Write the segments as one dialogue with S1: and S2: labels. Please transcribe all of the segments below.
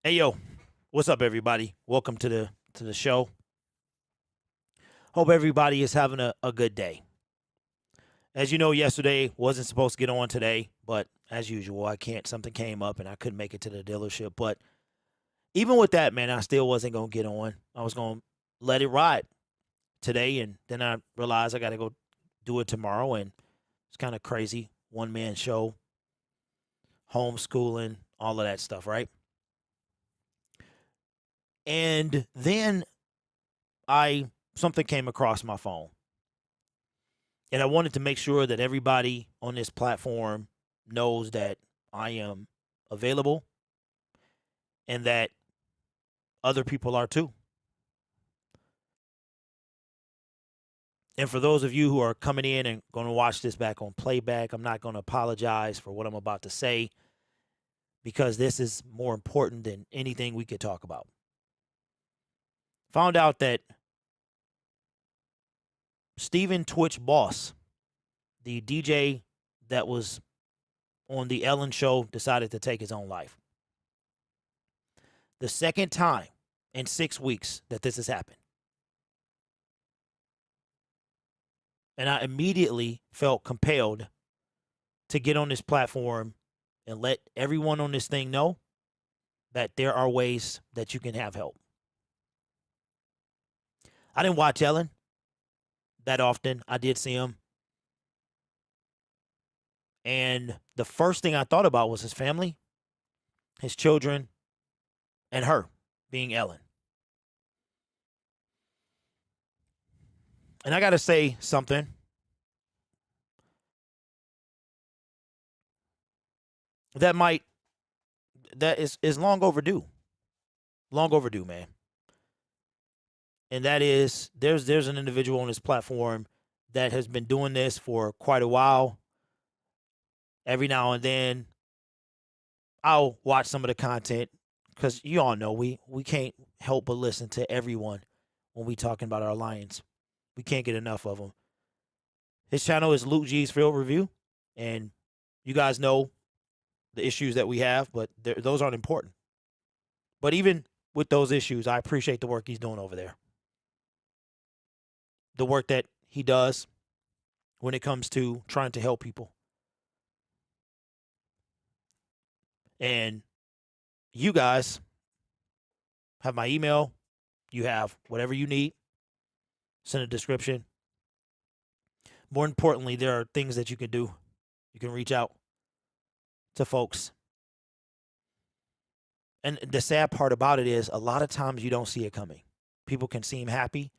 S1: Hey yo, what's up everybody? Welcome to the show. Hope everybody is having a good day. As you know, yesterday wasn't supposed to get on today, but as usual, I can't something came up and I couldn't make it to the dealership. But even with that, man, I still wasn't gonna get on. I was gonna let it ride today and then I realized I gotta go do it tomorrow and it's kinda crazy. One man show, homeschooling, all of that stuff, right? And then I something came across my phone and I wanted to make sure that everybody on this platform knows that I am available and that other people are too. And for those of you who are coming in and going to watch this back on playback, I'm not going to apologize for what I'm about to say because this is more important than anything we could talk about. Found out that Stephen Twitch Boss, the DJ that was on the Ellen show, decided to take his own life. The second time in 6 weeks that this has happened. And I immediately felt compelled to get on this platform and let everyone on this thing know that there are ways that you can have help. I didn't watch Ellen that often. I did see him. And the first thing I thought about was his family, his children, and her being Ellen. And I got to say something that might, that is long overdue. Long overdue, man. And that is there's an individual on this platform that has been doing this for quite a while. Every now and then I'll watch some of the content because you all know we can't help but listen to everyone when we talking about our Lions. We can't get enough of them. His channel is Luke G's Field Review, and you guys know the issues that we have, but those aren't important. But even with those issues, I appreciate the work he's doing over there. The work that he does when it comes to trying to help people. And you guys have my email. You have whatever you need. It's in the description. More importantly, there are things that you can do. You can reach out to folks. And the sad part about it is a lot of times you don't see it coming. People can seem happy.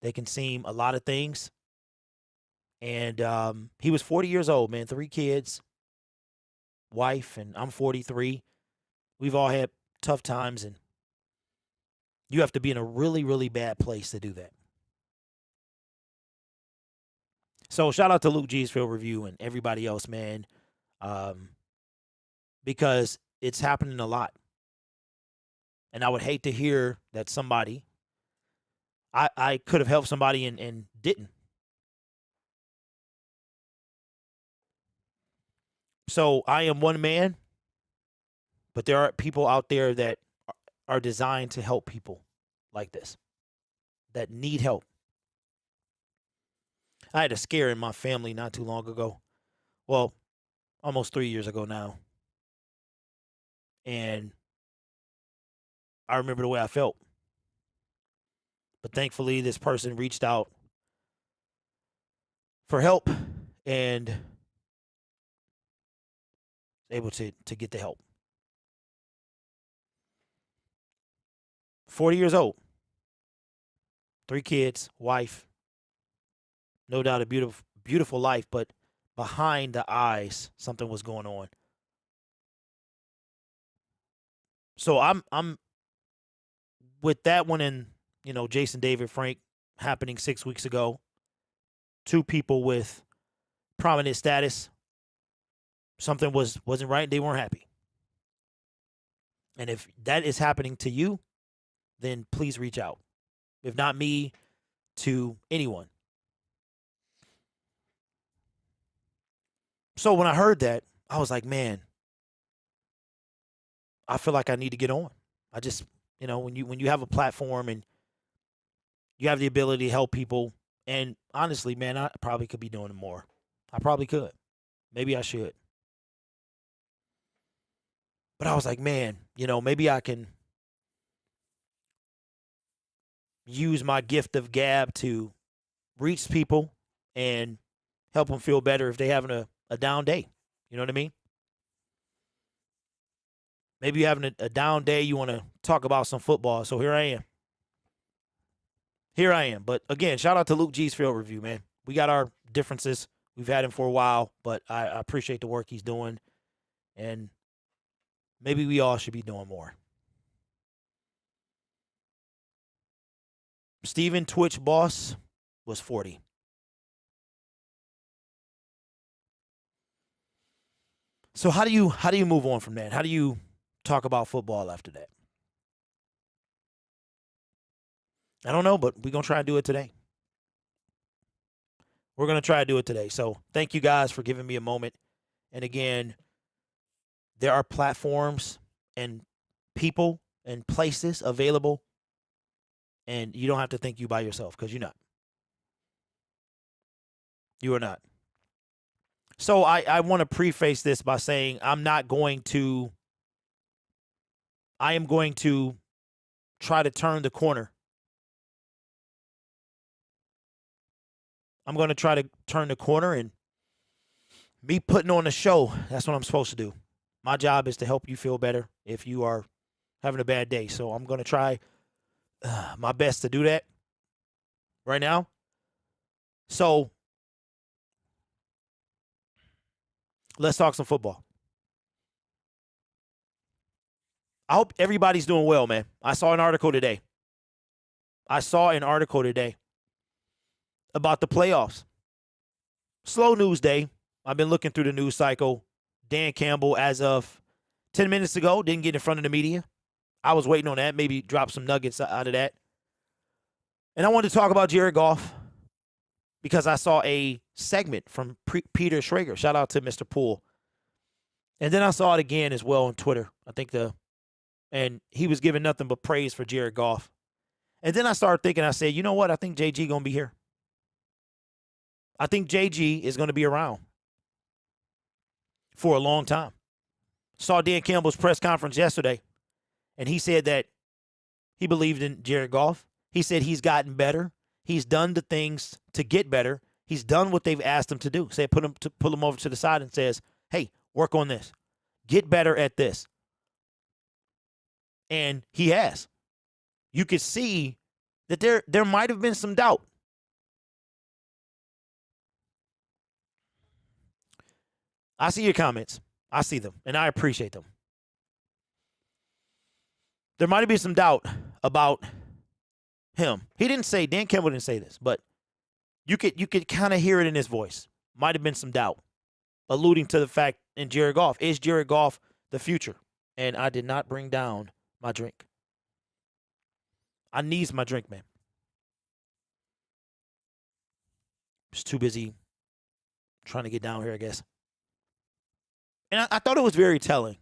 S1: They can seem a lot of things. And he was 40 years old, man, 3 kids, wife, and I'm 43. We've all had tough times, and you have to be in a really, really bad place to do that. So shout out to Luke G's Field Review and everybody else, man, um, because it's happening a lot. And I would hate to hear that somebody, I could have helped somebody and didn't. So I am one man, but there are people out there that are designed to help people like this, that need help. I had a scare in my family not too long ago. Well, almost 3 years ago now. And I remember the way I felt. But thankfully, this person reached out for help and able to get the help. 40 years old, 3 kids, wife, no doubt a beautiful, beautiful life, but behind the eyes, something was going on. So I'm with that one and Jason David Frank happening 6 weeks ago. Two people with prominent status. Something wasn't right. They weren't happy. And if that is happening to you, then please reach out. If not me, to anyone. So when I heard that, I was like, man, I feel like I need to get on. I just, when you have a platform and you have the ability to help people, and honestly, man, I probably could be doing more. I probably could. Maybe I should. But I was like, man, maybe I can use my gift of gab to reach people and help them feel better if they're having a down day. You know what I mean? Maybe you're having a down day, you want to talk about some football. So here I am. Here I am. But again, shout out to Luke G's field review, man. We got our differences. We've had him for a while, but I appreciate the work he's doing. And maybe we all should be doing more. Steven Twitch Boss was 40. So how do you move on from that? How do you talk about football after that? I don't know, but we're going to try to do it today. We're going to try to do it today. So thank you guys for giving me a moment. And again, there are platforms and people and places available, and you don't have to think you by yourself, because you're not. You are not. So I want to preface this by saying I am going to try to turn the corner. I'm going to try to turn the corner, and me putting on a show, that's what I'm supposed to do. My job is to help you feel better if you are having a bad day. So I'm going to try my best to do that right now. So let's talk some football. I hope everybody's doing well, man. I saw an article today about the playoffs. Slow news day. I've been looking through the news cycle. Dan Campbell, as of 10 minutes ago, didn't get in front of the media. I was waiting on that, maybe drop some nuggets out of that. And I wanted to talk about Jared Goff because I saw a segment from Peter Schrager. Shout out to Mr. Poole. And then I saw it again as well on Twitter. And he was giving nothing but praise for Jared Goff. And then I started thinking, I said, you know what? I think JG going to be here. I think JG is going to be around for a long time. Saw Dan Campbell's press conference yesterday, and he said that he believed in Jared Goff. He said he's gotten better. He's done the things to get better. He's done what they've asked him to do. Say, pull him over to the side and says, hey, work on this. Get better at this. And he has. You could see that there might have been some doubt. I see your comments. I see them, and I appreciate them. There might have been some doubt about him. Dan Campbell didn't say this, but you could kind of hear it in his voice. Might have been some doubt, alluding to the fact in Jared Goff. Is Jared Goff the future? And I did not bring down my drink. I needs my drink, man. Just too busy trying to get down here, I guess. And I thought it was very telling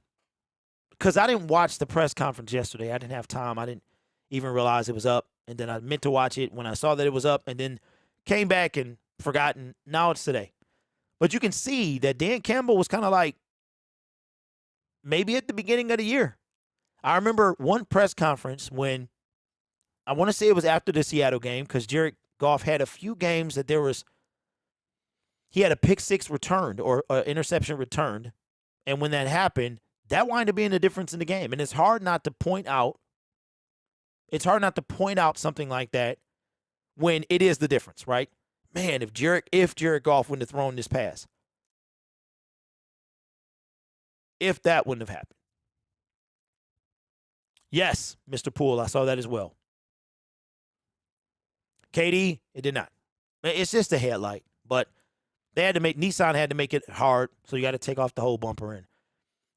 S1: because I didn't watch the press conference yesterday. I didn't have time. I didn't even realize it was up. And then I meant to watch it when I saw that it was up and then came back and forgot. And now it's today. But you can see that Dan Campbell was kind of like maybe at the beginning of the year. I remember one press conference when I want to say it was after the Seattle game because Jared Goff had a few games that he had a pick six returned or interception returned. And when that happened, that wound up being the difference in the game. And it's hard not to point out something like that when it is the difference, right? Man, if Jared Goff wouldn't have thrown this pass, if that wouldn't have happened. Yes, Mr. Poole, I saw that as well. KD, it did not. It's just a headlight, but Nissan had to make it hard, so you got to take off the whole bumper in.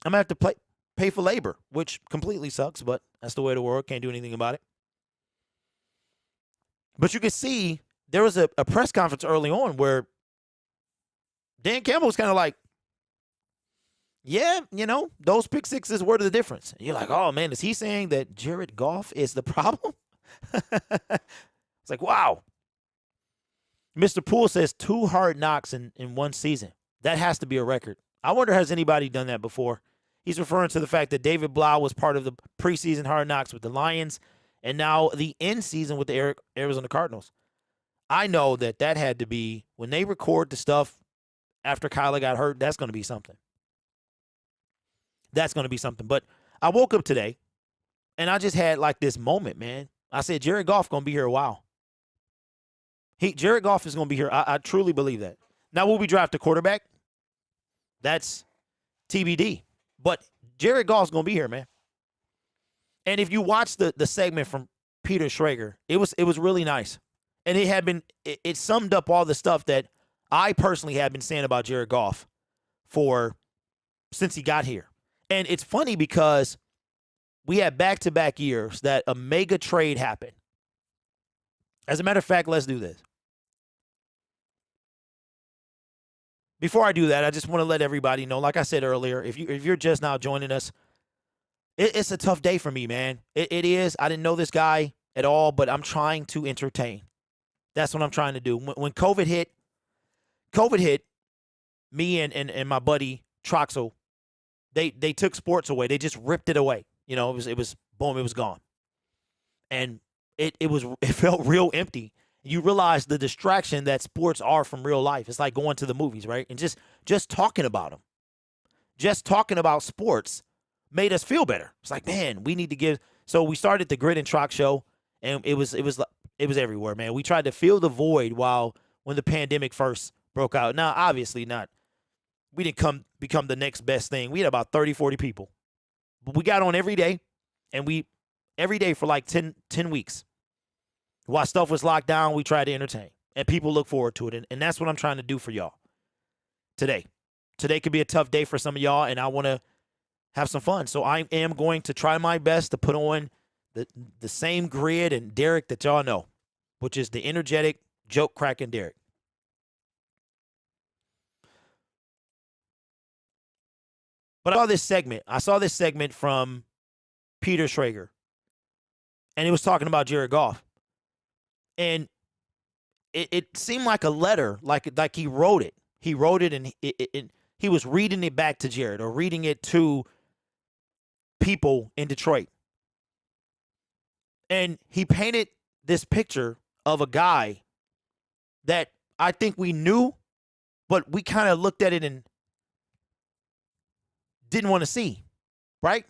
S1: I'm going to have to pay for labor, which completely sucks, but that's the way of the world. Can't do anything about it. But you can see there was a press conference early on where Dan Campbell was kind of like, Yeah, those pick sixes were the difference. And you're like, oh man, is he saying that Jared Goff is the problem? It's like, wow. Mr. Poole says 2 hard knocks in one season. That has to be a record. I wonder, has anybody done that before? He's referring to the fact that David Blau was part of the preseason hard knocks with the Lions and now the end season with the Arizona Cardinals. I know that had to be, when they record the stuff after Kyler got hurt, that's going to be something. That's going to be something. But I woke up today, and I just had like this moment, man. I said, Jared Goff going to be here a while. Jared Goff is going to be here. I truly believe that. Now, will we draft a quarterback? That's TBD. But Jared Goff's going to be here, man. And if you watch the segment from Peter Schrager, it was really nice. And it summed up all the stuff that I personally have been saying about Jared Goff since he got here. And it's funny because we had back-to-back years that a mega trade happened. As a matter of fact, let's do this. Before I do that, I just want to let everybody know, like I said earlier, if you're just now joining us, it's a tough day for me, man. It is. I didn't know this guy at all, but I'm trying to entertain. That's what I'm trying to do. When COVID hit, me and my buddy Troxel, they took sports away. They just ripped it away. It was boom, it was gone. And it felt real empty. You realize the distraction that sports are from real life. It's like going to the movies, right? And just talking about them. Just talking about sports made us feel better. It's like, man, we need to give. So we started the Grid and Trox show, and it was everywhere, man. We tried to fill the void when the pandemic first broke out. Now, obviously not. We didn't become the next best thing. We had about 30, 40 people. But we got on every day, and every day for like 10 weeks. While stuff was locked down, we tried to entertain. And people look forward to it. And that's what I'm trying to do for y'all today. Today could be a tough day for some of y'all, and I want to have some fun. So I am going to try my best to put on the same grid and Derek that y'all know, which is the energetic, joke-cracking Derek. But I saw this segment from Peter Schrager, and he was talking about Jared Goff. And it seemed like a letter, like he wrote it. He wrote it, and he was reading it back to Jared or reading it to people in Detroit. And he painted this picture of a guy that I think we knew, but we kind of looked at it and didn't want to see, right?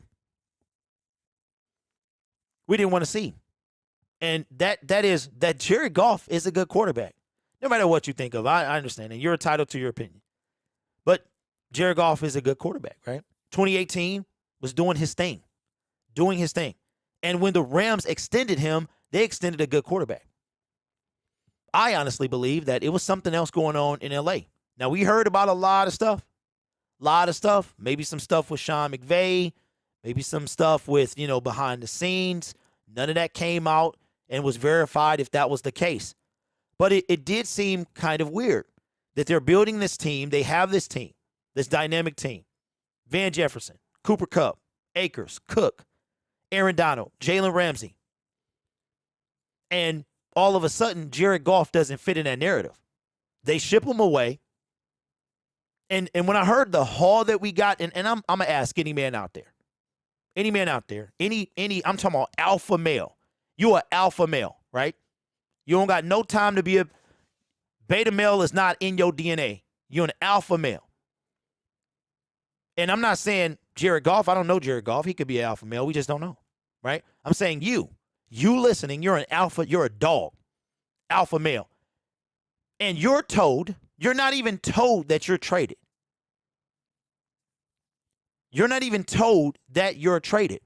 S1: We didn't want to see. And that Jared Goff is a good quarterback. No matter what you think of, I understand, and you're entitled to your opinion. But Jared Goff is a good quarterback, right? 2018 was doing his thing. And when the Rams extended him, they extended a good quarterback. I honestly believe that it was something else going on in L.A. Now, we heard about a lot of stuff. Maybe some stuff with Sean McVay. Maybe some stuff with, behind the scenes. None of that came out and was verified if that was the case. But it did seem kind of weird that they're building this team. They have this team, this dynamic team. Van Jefferson, Cooper Kupp, Akers, Cook, Aaron Donald, Jalen Ramsey. And all of a sudden, Jared Goff doesn't fit in that narrative. They ship him away. And when I heard the haul that we got, and I'm going to ask any man out there, any I'm talking about alpha male. You are alpha male, right? You don't got no time to be a beta male. Is not in your DNA. You're an alpha male. And I'm not saying Jared Goff. I don't know Jared Goff. He could be an alpha male. We just don't know, right? I'm saying you listening, you're an alpha. You're a dog, alpha male. And you're not even told that you're traded. You're not even told that you're traded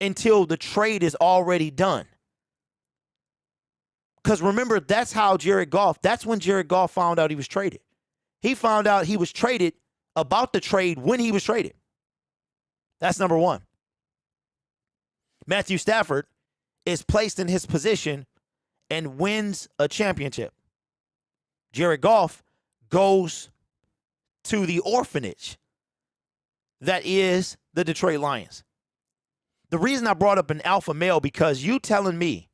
S1: until the trade is already done. Because remember, that's when Jared Goff found out he was traded. He found out he was traded about the trade when he was traded. That's number one. Matthew Stafford is placed in his position and wins a championship. Jared Goff goes to the orphanage. that is the Detroit Lions. The reason I brought up an alpha male, because you telling me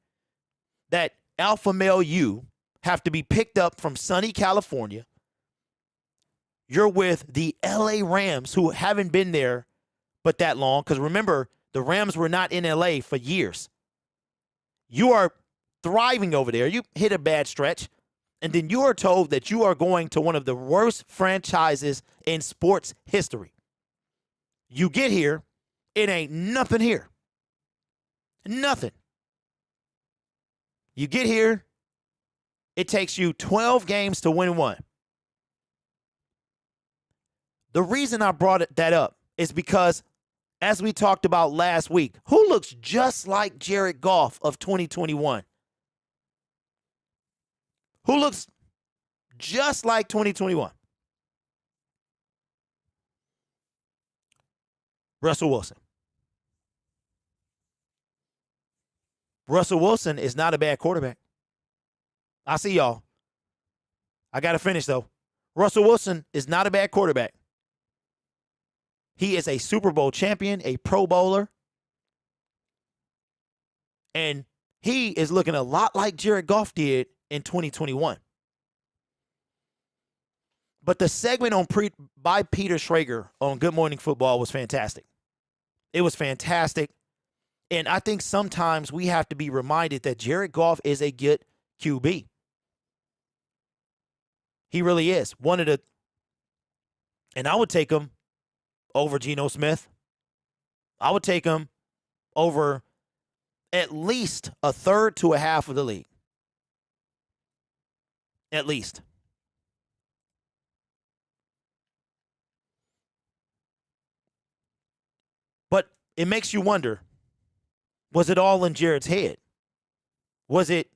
S1: that alpha male you have to be picked up from sunny California. You're with the LA Rams, who haven't been there but that long. Because remember, the Rams were not in LA for years. You are thriving over there. You hit a bad stretch. And then you are told that you are going to one of the worst franchises in sports history. You get here, it ain't nothing here. Nothing. You get here, it takes you 12 games to win one. The reason I brought that up is because, as we talked about last week, who looks just like Jared Goff of 2021? Who looks just like 2021? Russell Wilson. Russell Wilson is not a bad quarterback. I see y'all. I got to finish, though. Russell Wilson is not a bad quarterback. He is a Super Bowl champion, a Pro Bowler. And he is looking a lot like Jared Goff did in 2021. But the segment by Peter Schrager on Good Morning Football was fantastic. It was fantastic. And I think sometimes we have to be reminded that Jared Goff is a good QB. He really is. And I would take him over Geno Smith. I would take him over at least a third to a half of the league. At least. But it makes you wonder, was it all in Jared's head? Was it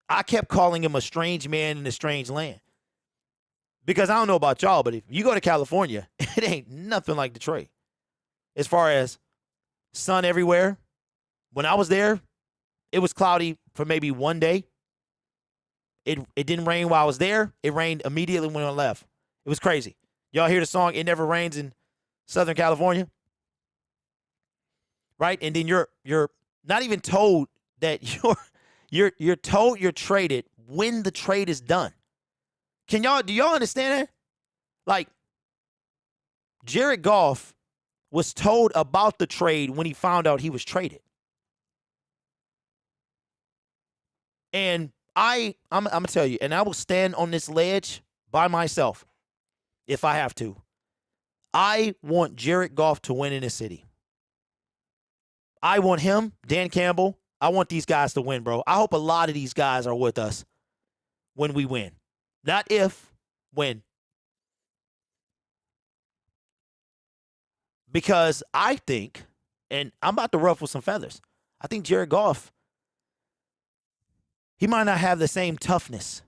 S1: I kept calling him a strange man in a strange land. Because I don't know about y'all, but if you go to California, it ain't nothing like Detroit. As far as sun everywhere. When I was there, it was cloudy for maybe one day. It didn't rain while I was there. It rained immediately when I left. It was crazy. Y'all hear the song, It Never Rains in Southern California? Right? And then you're not even told that you're told you're traded when the trade is done. Do y'all understand that? Like, Jared Goff was told about the trade when he found out he was traded. And I'm going to tell you, and I will stand on this ledge by myself if I have to. I want Jared Goff to win in the city. I want him, Dan Campbell. I want these guys to win, bro. I hope a lot of these guys are with us when we win. Not if, when. Because I think, and I'm about to ruffle some feathers, I think Jared Goff, he might not have the same toughness.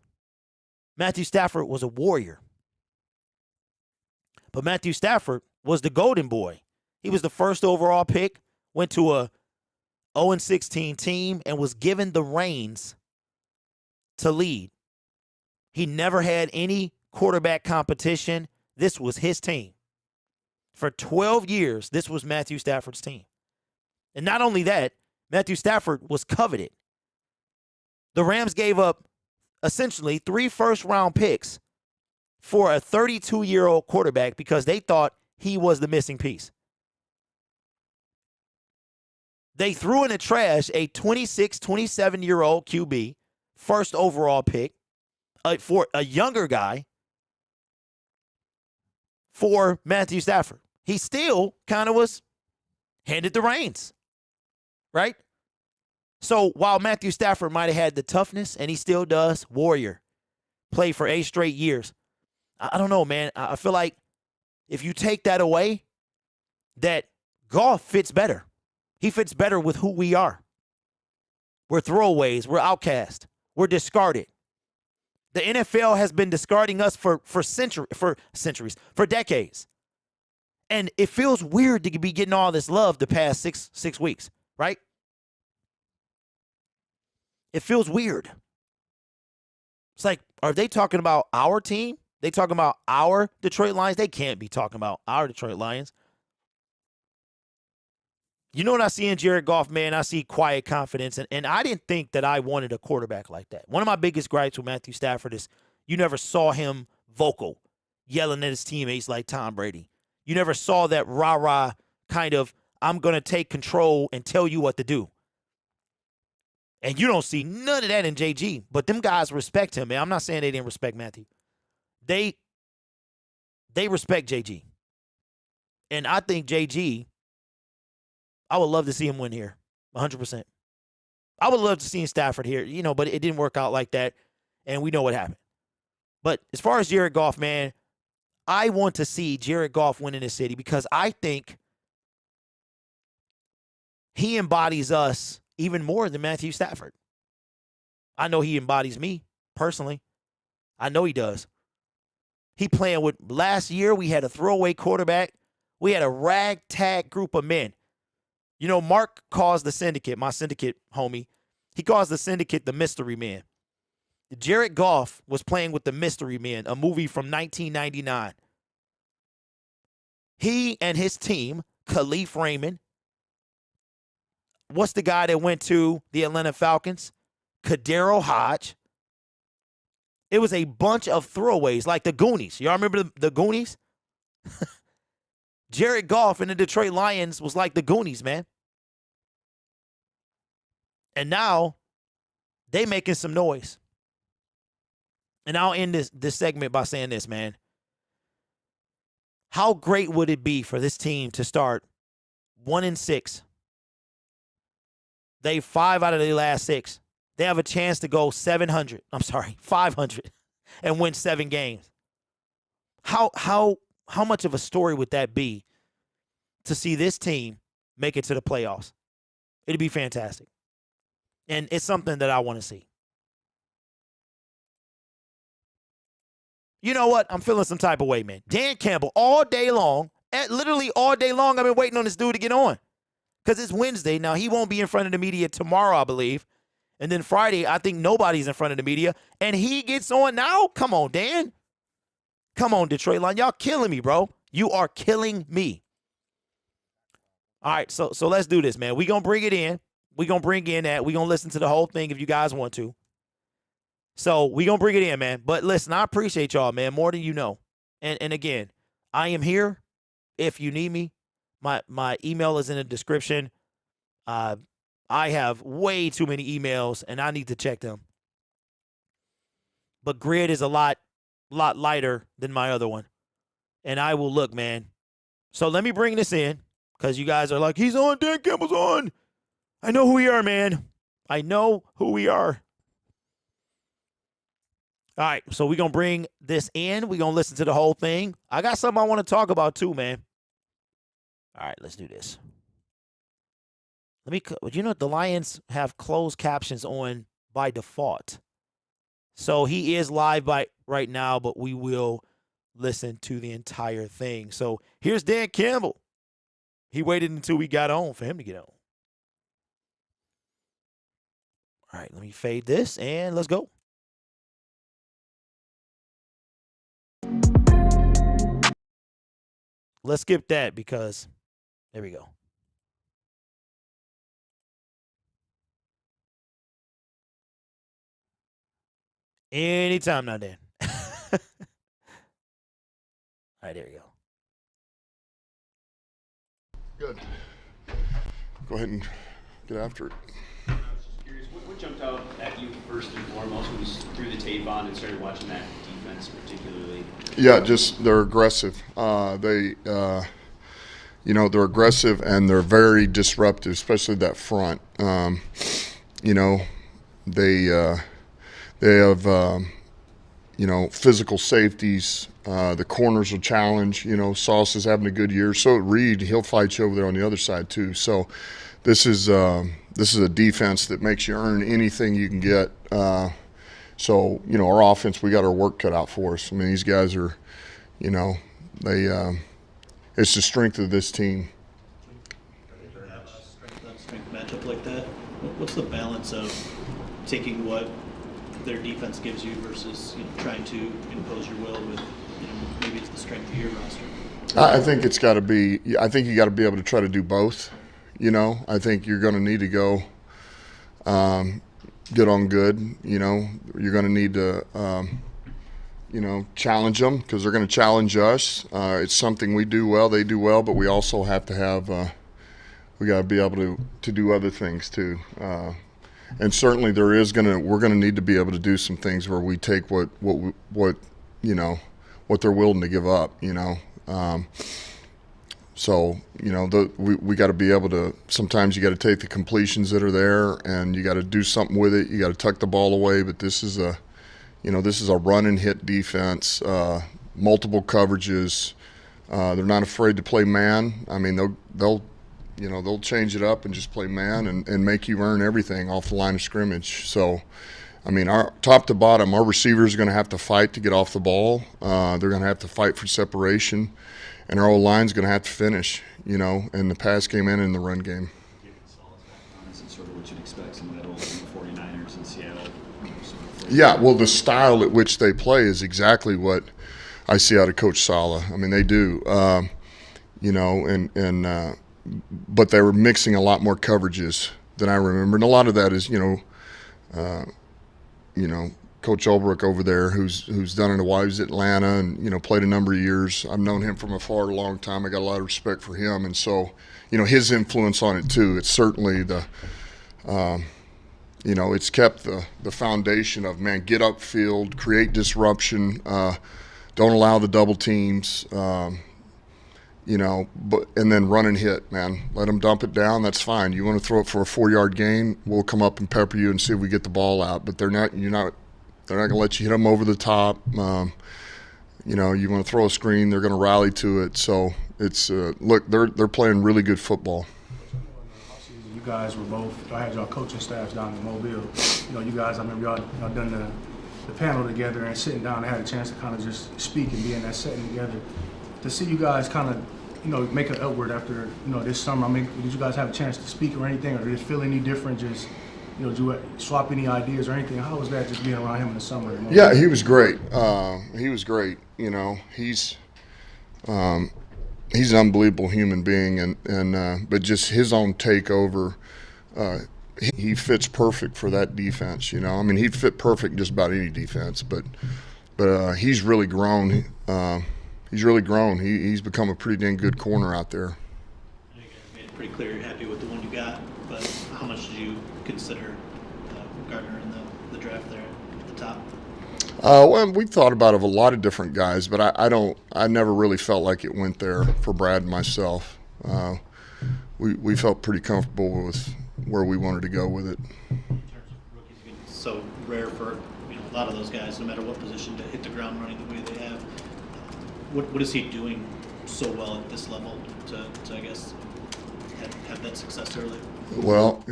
S1: Matthew Stafford was a warrior. But Matthew Stafford was the golden boy. He was the first overall pick, went to a 0-16 team, and was given the reins to lead. He never had any quarterback competition. This was his team. For 12 years, this was Matthew Stafford's team. And not only that, Matthew Stafford was coveted. The Rams gave up essentially 3 first-round picks for a 32-year-old quarterback because they thought he was the missing piece. They threw in the trash a 26, 27-year-old QB, first overall pick, for a younger guy, for Matthew Stafford. He still kind of was handed the reins, right? So while Matthew Stafford might have had the toughness, and he still does, warrior, played for 8 straight years, I don't know, man. I feel like if you take that away, that Goff fits better. He fits better with who we are. We're throwaways. We're outcast. We're discarded. The NFL has been discarding us for centuries, for decades. And it feels weird to be getting all this love the past six weeks, right? It feels weird. It's like, are they talking about our team? They talking about our Detroit Lions. They can't be talking about our Detroit Lions. You know what I see in Jared Goff, man? I see quiet confidence, and I didn't think that I wanted a quarterback like that. One of my biggest gripes with Matthew Stafford is you never saw him vocal, yelling at his teammates like Tom Brady. You never saw that rah-rah kind of, I'm going to take control and tell you what to do. And you don't see none of that in JG. But them guys respect him, man. I'm not saying they didn't respect Matthew. They respect JG. And I think JG, I would love to see him win here, 100%. I would love to see Stafford here, but it didn't work out like that, and we know what happened. But as far as Jared Goff, man, I want to see Jared Goff win in this city because I think he embodies us even more than Matthew Stafford. I know he embodies me personally. I know he does. He playing with, last year we had a throwaway quarterback. We had a ragtag group of men. Mark calls the Syndicate, my Syndicate homie, he calls the Syndicate the Mystery Man. Jared Goff was playing with the Mystery Man, a movie from 1999. He and his team, Khalif Raymond, what's the guy that went to the Atlanta Falcons? Kadero Hodge. It was a bunch of throwaways, like the Goonies. Y'all remember the Goonies? Jared Goff and the Detroit Lions was like the Goonies, man. And now they making some noise. And I'll end this segment by saying this, man. How great would it be for this team to start 1-6? They 5 out of their last 6. They have a chance to go 500 and win 7 games. How much of a story would that be to see this team make it to the playoffs? It'd be fantastic. And it's something that I want to see. You know what? I'm feeling some type of way, man. Dan Campbell, all day long, literally all day long, I've been waiting on this dude to get on. Because it's Wednesday. Now, he won't be in front of the media tomorrow, I believe. And then Friday, I think nobody's in front of the media. And he gets on now? Come on, Dan. Come on, Detroit Lions. Y'all killing me, bro. You are killing me. All right, so let's do this, man. We're going to bring it in. We're going to bring in that. We're going to listen to the whole thing if you guys want to. So we're going to bring it in, man. But listen, I appreciate y'all, man, more than you know. And again, I am here if you need me. My email is in the description. I have way too many emails, and I need to check them. But Grid is a lot lighter than my other one. And I will look, man. So let me bring this in because you guys are like, he's on, Dan Campbell's on. I know who we are, man. I know who we are. All right, so we're going to bring this in. We're going to listen to the whole thing. I got something I want to talk about too, man. All right, let's do this. The Lions have closed captions on by default. So he is live right now, but we will listen to the entire thing. So here's Dan Campbell. He waited until we got on for him to get on. All right, let me fade this, and let's go. Let's skip that because there we go. Anytime now, Dan. All right, there we go.
S2: Good. Go ahead and get after it.
S3: I was just curious, what jumped out at you first and foremost when you threw the tape on and started watching that defense particularly?
S2: Yeah, just they're aggressive. They're aggressive and they're very disruptive, especially that front. They have physical safeties. The corners are challenged. Sauce is having a good year. So Reed, he'll fight you over there on the other side too. So this is a defense that makes you earn anything you can get. Our offense, we got our work cut out for us. I mean, these guys are, it's the strength of this team.
S4: Strength matchup like that. What's the balance of taking what their defense gives you versus trying to impose your will with maybe it's the strength of your roster?
S2: I think it's got to be. I think you got to be able to try to do both. I think you're going to need to go good on good. You're going to need to challenge them because they're going to challenge us. It's something we do well, they do well, but we also have to have. We got to be able to do other things too. And certainly we're going to need to be able to do some things where we take what they're willing to give up. So we got to be able to. Sometimes you got to take the completions that are there, and you got to do something with it. You got to tuck the ball away. But this is a run and hit defense. Multiple coverages. They're not afraid to play man. I mean, they'll change it up and just play man and make you earn everything off the line of scrimmage. So, I mean, our top to bottom, our receivers are going to have to fight to get off the ball. They're going to have to fight for separation, and our O-line's going to have to finish, in the pass game and in the run game.
S3: It's sort of what you'd expect some of that old 49ers in Seattle.
S2: Yeah, well, the style at which they play is exactly what I see out of Coach Saleh. I mean, they do, but they were mixing a lot more coverages than I remember, and a lot of that is, Coach Ulbrich over there, who's done it a while. He's at Atlanta and played a number of years. I've known him from afar a long time. I got a lot of respect for him, and so his influence on it too. It's certainly it's kept the foundation of get upfield, create disruption, don't allow the double teams. But and then run and hit, man. Let them dump it down. That's fine. You want to throw it for a 4-yard gain? We'll come up and pepper you and see if we get the ball out. But they're not going to let you hit them over the top. You want to throw a screen, they're going to rally to it. So it's look, they're playing really good football.
S5: You guys were both. I had y'all coaching staffs down in Mobile. You guys. I remember y'all done the panel together and sitting down. I had a chance to kind of just speak and be in that setting together. To see you guys kind of, make an upward after, this summer. I mean, did you guys have a chance to speak or anything, or did it feel any different? Just, did you swap any ideas or anything? How was that just being around him in the summer?
S2: Yeah, he was great. He was great. He's an unbelievable human being, and but just his own takeover. He fits perfect for that defense. I mean, he'd fit perfect in just about any defense, but he's really grown. He's really grown. He's become a pretty dang good corner out there.
S4: You guys made it pretty clear you're happy with the one you got, but how much did you consider Gardner in the draft there at the top?
S2: Well, we thought about a lot of different guys, but I never really felt like it went there for Brad and myself. We felt pretty comfortable with where we wanted to go with it.
S4: In terms of rookies, it's so rare for a lot of those guys, no matter what position, to hit the ground running the way they have. What is he doing so well at this level to I guess, have that success early?
S2: Well,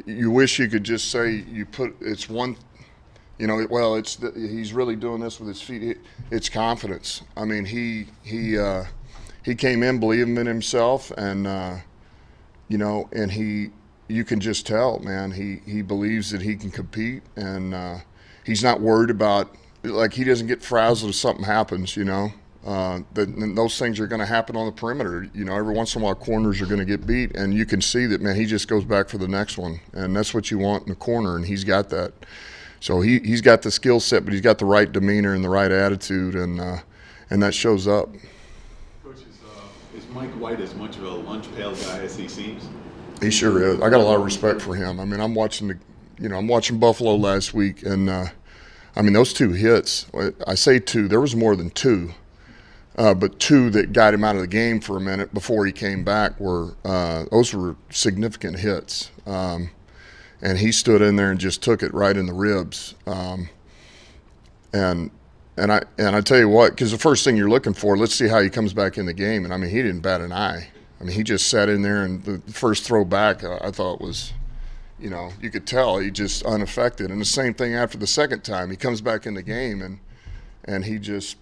S2: you wish you could just say it's one, he's really doing this with his feet. It's confidence. I mean, he came in believing in himself, and and you can just tell, man, he believes that he can compete, and he's not worried about, like, he doesn't get frazzled if something happens, those things are going to happen on the perimeter. Every once in a while corners are going to get beat, and you can see that, man, he just goes back for the next one, and that's what you want in the corner, and he's got that. So he's got the skill set, but he's got the right demeanor and the right attitude, and that shows up.
S6: Coach, is Mike White as much of a lunch pail guy as he seems?
S2: He sure is. I got a lot of respect for him. I mean, I'm watching Buffalo last week, and those 2 hits. I say 2. There was more than 2. But 2 that got him out of the game for a minute before he came back those were significant hits. And he stood in there and just took it right in the ribs. And I tell you what, because the first thing you're looking for, let's see how he comes back in the game. And he didn't bat an eye. He just sat in there, and the first throw back, I thought was, you could tell he just unaffected. And the same thing after the second time, he comes back in the game, and he just,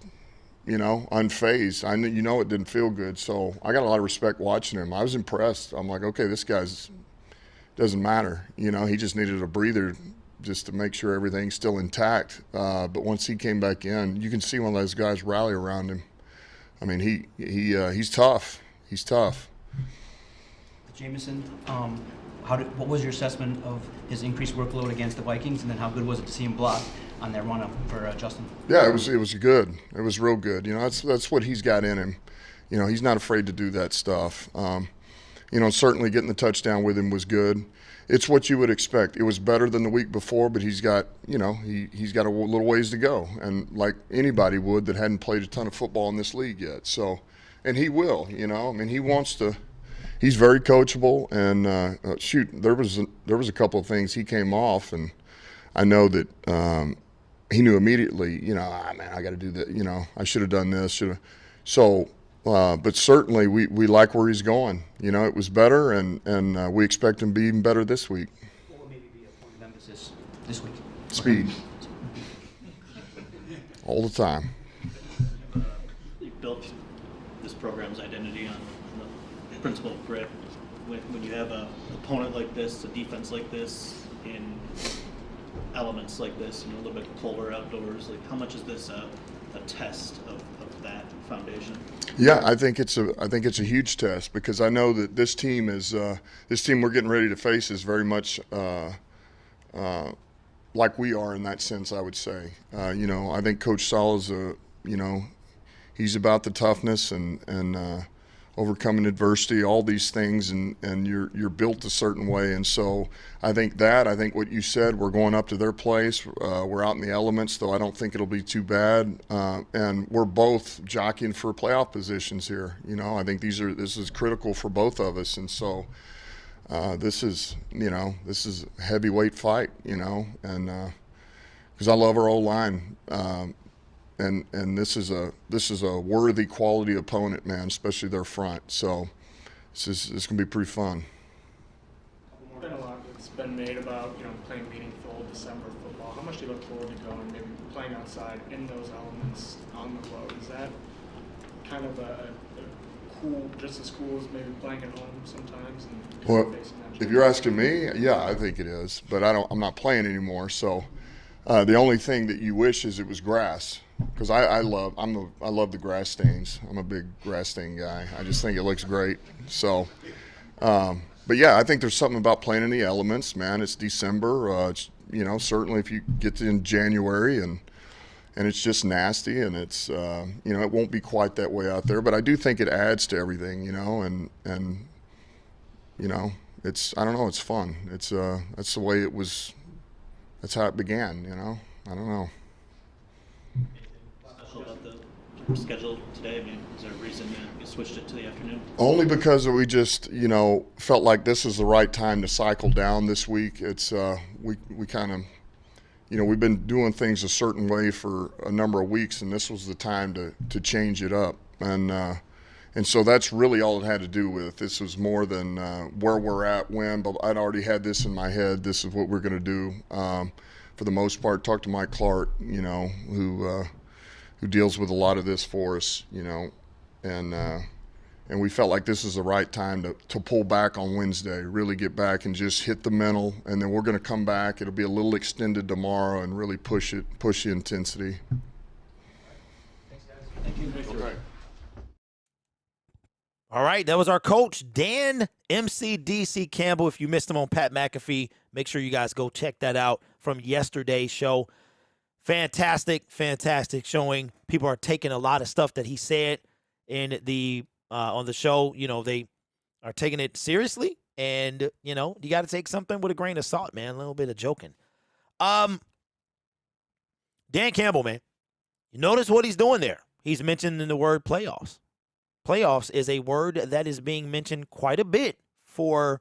S2: unfazed. It didn't feel good. So I got a lot of respect watching him. I was impressed. I'm like, okay, this guy's doesn't matter. He just needed a breather just to make sure everything's still intact. But once he came back in, you can see one of those guys rally around him. I mean, he's tough. He's tough.
S7: Jameson, what was your assessment of his increased workload against the Vikings, and then how good was it to see him block on that run-up for Justin?
S2: Yeah, it was good. It was real good. You know, that's what he's got in him. You know, he's not afraid to do that stuff. You know, certainly getting the touchdown with him was good. It's what you would expect. It was better than the week before, but he's got, you know, he's got a little ways to go, and like anybody would that hadn't played a ton of football in this league yet. So, and he will. You know, I mean, he wants to. He's very coachable, and shoot, there was a couple of things he came off, and I know that he knew immediately. You know, man, I got to do that. You know, I should have done this. Should have. So. But certainly we like where he's going. You know, it was better, and we expect him to be even better this week.
S7: What would maybe be a point of emphasis this week?
S2: Speed. All the time.
S4: You built this program's identity on the principle of grit. When you have an opponent like this, a defense like this, in elements like this, you know, a little bit colder outdoors, like how much is this a test of that foundation?
S2: Yeah, I think it's a huge test, because I know that this team we're getting ready to face is very much like we are in that sense, I would say. You know, I think Coach Saul is you know, he's about the toughness and overcoming adversity, all these things, and you're built a certain way. And so I think what you said, we're going up to their place. We're out in the elements, though I don't think it'll be too bad. And we're both jockeying for playoff positions here. You know, I think this is critical for both of us. And so this is a heavyweight fight, you know, and because I love our O-line. And this is a worthy quality opponent, man, especially their front. So it's gonna be pretty fun.
S8: There's been a lot that's been made about, you know, playing meaningful December football. How much do you look forward to going, maybe playing outside in those elements on the road? Is that kind of a cool, just as cool as maybe playing at home sometimes? And
S2: Well, if you're asking me, yeah, I think it is. But I'm not playing anymore. So the only thing that you wish is it was grass. Because I love the grass stains. I'm a big grass stain guy. I just think it looks great. So, but yeah, I think there's something about playing in the elements, man. It's December. It's, you know, certainly if you get in January and it's just nasty, and it's you know, it won't be quite that way out there. But I do think it adds to everything, you know, and you know, I don't know, it's fun. It's that's the way it was. That's how it began, you know. I don't know.
S4: About the schedule today? I mean, is there a reason you switched it to the afternoon?
S2: Only because we just, you know, felt like this is the right time to cycle down this week. It's we kind of, you know, we've been doing things a certain way for a number of weeks, and this was the time to change it up. And so that's really all it had to do with. This was more than where we're at when, but I'd already had this in my head. This is what we're going to do. For the most part, talk to Mike Clark, you know, who deals with a lot of this for us, you know, and we felt like this is the right time to pull back on Wednesday, really get back and just hit the mental, and then we're going to come back. It'll be a little extended tomorrow and really push the intensity.
S7: Thanks, guys. Thank you.
S2: Okay.
S1: All right, that was our coach, Dan MCDC Campbell. If you missed him on Pat McAfee, make sure you guys go check that out from yesterday's show. Fantastic showing. People are taking a lot of stuff that he said in the on the show. You know, they are taking it seriously, and you know, you got to take something with a grain of salt, man. A little bit of joking. Dan Campbell, man, you notice what he's doing there? He's mentioning the word playoffs. Playoffs is a word that is being mentioned quite a bit from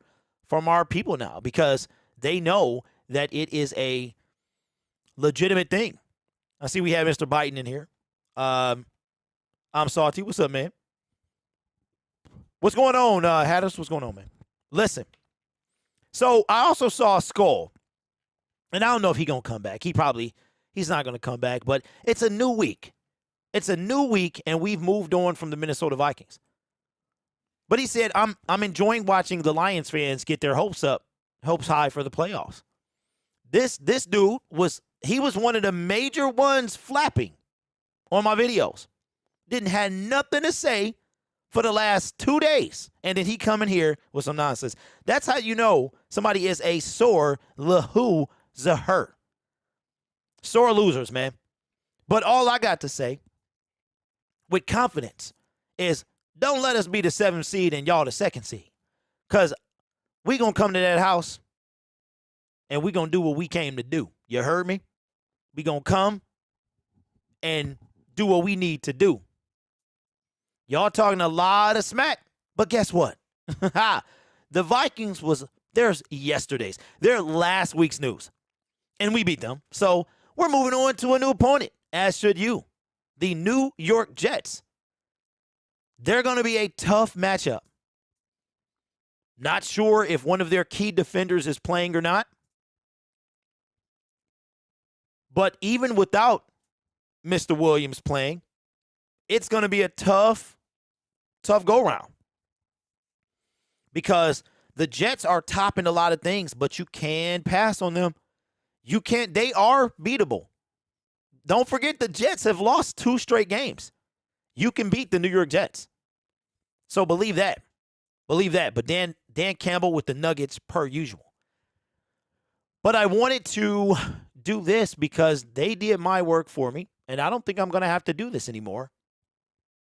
S1: our people now, because they know that it is a legitimate thing. I see we have Mr. Biden in here. I'm Salty. What's up, man? What's going on, Hatters? What's going on, man? Listen. So I also saw Skull, and I don't know if he's gonna come back. He's not gonna come back, but it's a new week. It's a new week, and we've moved on from the Minnesota Vikings. But he said, I'm enjoying watching the Lions fans get their hopes high for the playoffs. This dude was one of the major ones flapping on my videos. Didn't have nothing to say for the last 2 days. And then he come in here with some nonsense. That's how you know somebody is a sore loser. Sore losers, man. But all I got to say with confidence is don't let us be the 7th seed and y'all the 2nd seed. Because we going to come to that house and we going to do what we came to do. You heard me? We going to come and do what we need to do. Y'all talking a lot of smack, but guess what? The Vikings was theirs yesterday's. They're last week's news, and we beat them. So we're moving on to a new opponent, as should you. The New York Jets. They're going to be a tough matchup. Not sure if one of their key defenders is playing or not. But even without Mr. Williams playing, it's going to be a tough go-round. Because the Jets are topping a lot of things, but you can pass on them. You can't. They are beatable. Don't forget the Jets have lost 2 straight games. You can beat the New York Jets. So believe that. Believe that. But Dan Campbell with the Nuggets per usual. But I wanted to do this because they did my work for me. And I don't think I'm going to have to do this anymore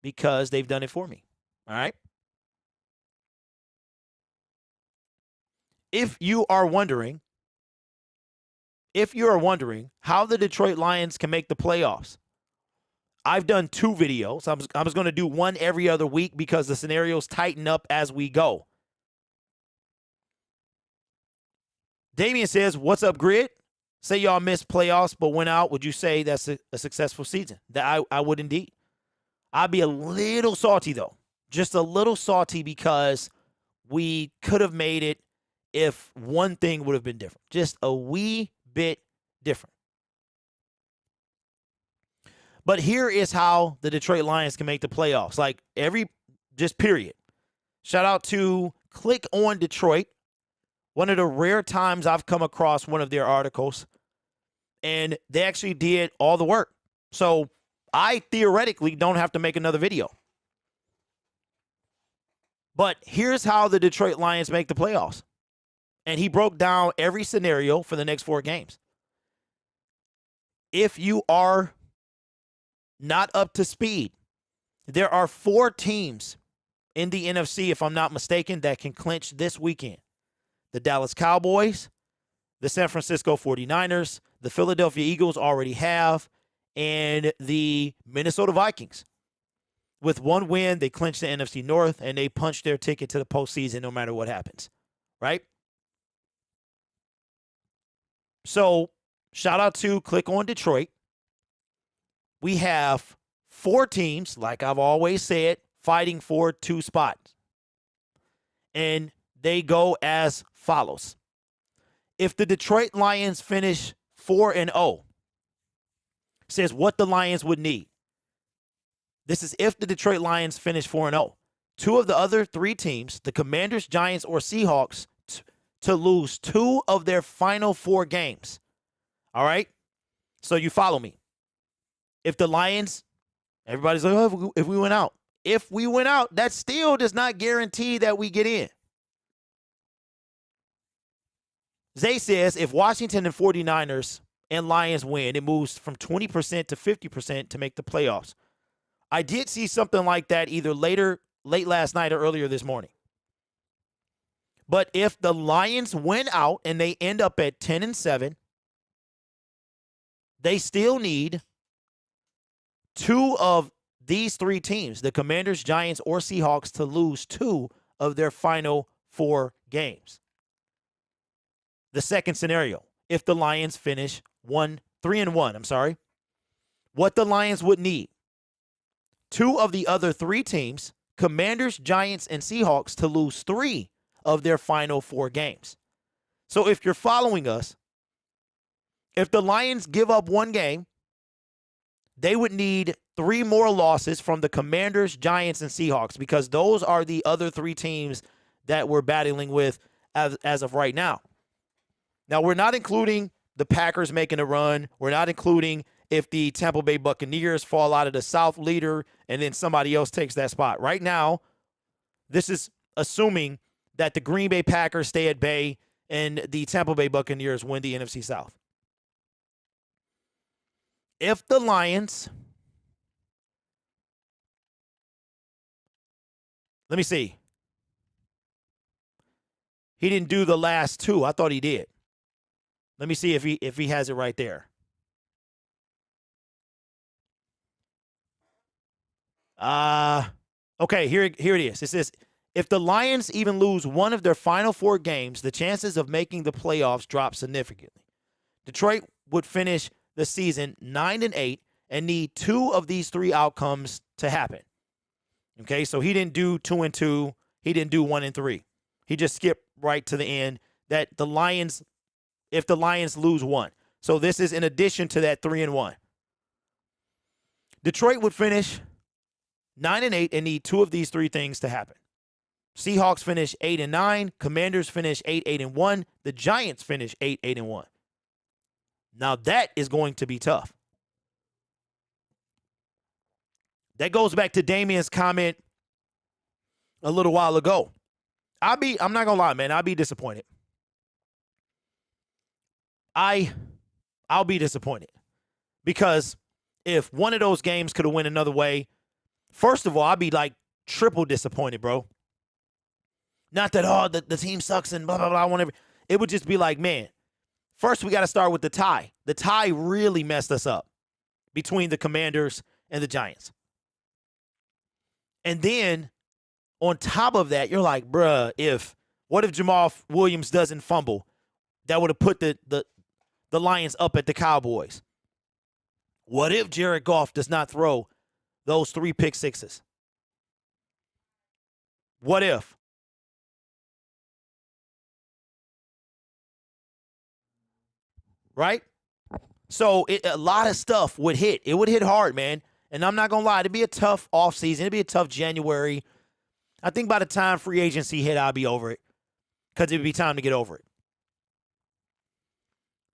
S1: because they've done it for me. All right? If you are wondering how the Detroit Lions can make the playoffs, I've done 2 videos. I was going to do one every other week because the scenarios tighten up as we go. Damian says, what's up, Grid? Say y'all missed playoffs but went out. Would you say that's a successful season? That I would indeed. I'd be a little salty, though. Just a little salty because we could have made it if one thing would have been different. Just a wee bit different. But here is how the Detroit Lions can make the playoffs. Like period. Shout out to Click on Detroit. One of the rare times I've come across one of their articles. And they actually did all the work. So I theoretically don't have to make another video. But here's how the Detroit Lions make the playoffs. And he broke down every scenario for the next 4 games. If you are not up to speed, there are 4 teams in the NFC, if I'm not mistaken, that can clinch this weekend. The Dallas Cowboys, the San Francisco 49ers, the Philadelphia Eagles already have, and the Minnesota Vikings. With 1 win, they clinch the NFC North, and they punch their ticket to the postseason no matter what happens, right? So, shout out to Click on Detroit. We have 4 teams, like I've always said, fighting for 2 spots. And they go as follows. If the Detroit Lions finish 4-0, says what the Lions would need. This is if the Detroit Lions finish 4-0. 2 of the other 3 teams, the Commanders, Giants, or Seahawks, to lose 2 of their final 4 games. All right? So you follow me. If the Lions, everybody's like, oh, if we went out. If we went out, that still does not guarantee that we get in. Zay says if Washington and 49ers and Lions win, it moves from 20% to 50% to make the playoffs. I did see something like that either late last night or earlier this morning. But if the Lions win out and they end up at 10-7, they still need 2 of these 3 teams, the Commanders, Giants, or Seahawks, to lose 2 of their final 4 games. The second scenario, if the Lions finish 3-1, what the Lions would need, 2 of the other 3 teams, Commanders, Giants, and Seahawks, to lose 3 of their final 4 games. So if you're following us, if the Lions give up 1 game, they would need 3 more losses from the Commanders, Giants, and Seahawks because those are the other 3 teams that we're battling with as of right now. Now, we're not including the Packers making a run. We're not including if the Tampa Bay Buccaneers fall out of the South leader and then somebody else takes that spot. Right now, this is assuming that the Green Bay Packers stay at bay and the Tampa Bay Buccaneers win the NFC South. If the Lions, let me see. He didn't do the last two. I thought he did. Let me see if he has it right there. Okay, here it is. It says, if the Lions even lose one of their final 4 games, the chances of making the playoffs drop significantly. Detroit would finish the season 9-8 and need 2 of these 3 outcomes to happen. Okay, so he didn't do 2-2. He didn't do 1-3. He just skipped right to the end that the Lions, if the Lions lose 1. So this is in addition to that 3-1. Detroit would finish 9-8 and need 2 of these 3 things to happen. Seahawks finish 8-9. Commanders finish 8-1. The Giants finish 8-1. Now that is going to be tough. That goes back to Damian's comment a little while ago. I'm not gonna lie, man. I'll be disappointed. I'll be disappointed because if one of those games could have went another way, first of all, I'd be like triple disappointed, bro. Not that the team sucks and blah blah blah. Whatever. It would just be like, man. First, we got to start with the tie. The tie really messed us up between the Commanders and the Giants. And then on top of that, you're like, bruh, what if Jamal Williams doesn't fumble? That would have put the Lions up at the Cowboys. What if Jared Goff does not throw those 3 pick sixes? What if? Right? So a lot of stuff would hit. It would hit hard, man. And I'm not going to lie. It'd be a tough offseason. It'd be a tough January. I think by the time free agency hit, I'll be over it because it'd be time to get over it.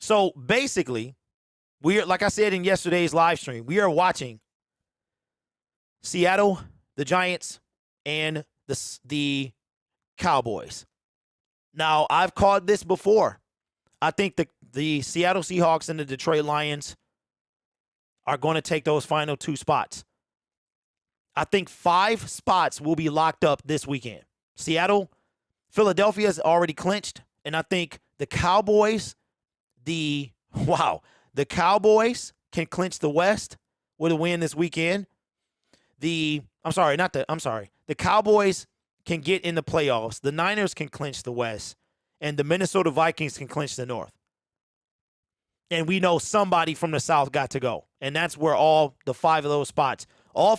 S1: So basically, we are, like I said in yesterday's live stream, we are watching Seattle, the Giants, and the Cowboys. Now, I've called this before. I think the Seattle Seahawks and the Detroit Lions are going to take those final 2 spots. I think 5 spots will be locked up this weekend. Seattle, Philadelphia's already clinched, and I think the Cowboys, the Cowboys can clinch the West with a win this weekend. The Cowboys can get in the playoffs. The Niners can clinch the West, and the Minnesota Vikings can clinch the North. And we know somebody from the South got to go. And that's where all 5 of those spots, 4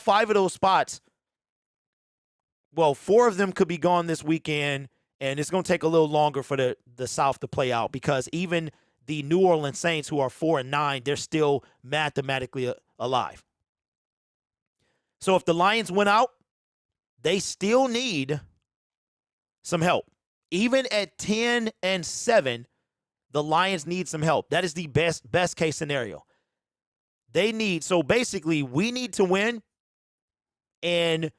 S1: of them could be gone this weekend. And it's going to take a little longer for the South to play out because even the New Orleans Saints, who are 4-9, they're still mathematically alive. So if the Lions win out, they still need some help. Even at 10-7, the Lions need some help. That is the best case scenario. So basically, we need to win, and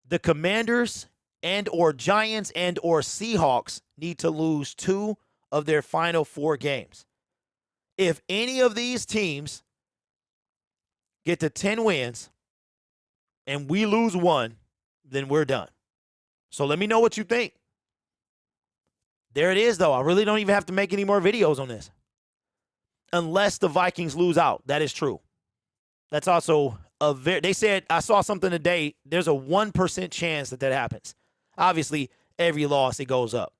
S1: the Commanders and or Giants and or Seahawks need to lose 2 of their final 4 games. If any of these teams get to 10 wins and we lose 1, then we're done. So let me know what you think. There it is, though. I really don't even have to make any more videos on this. Unless the Vikings lose out. That is true. That's also they said, I saw something today, there's a 1% chance that happens. Obviously, every loss, it goes up.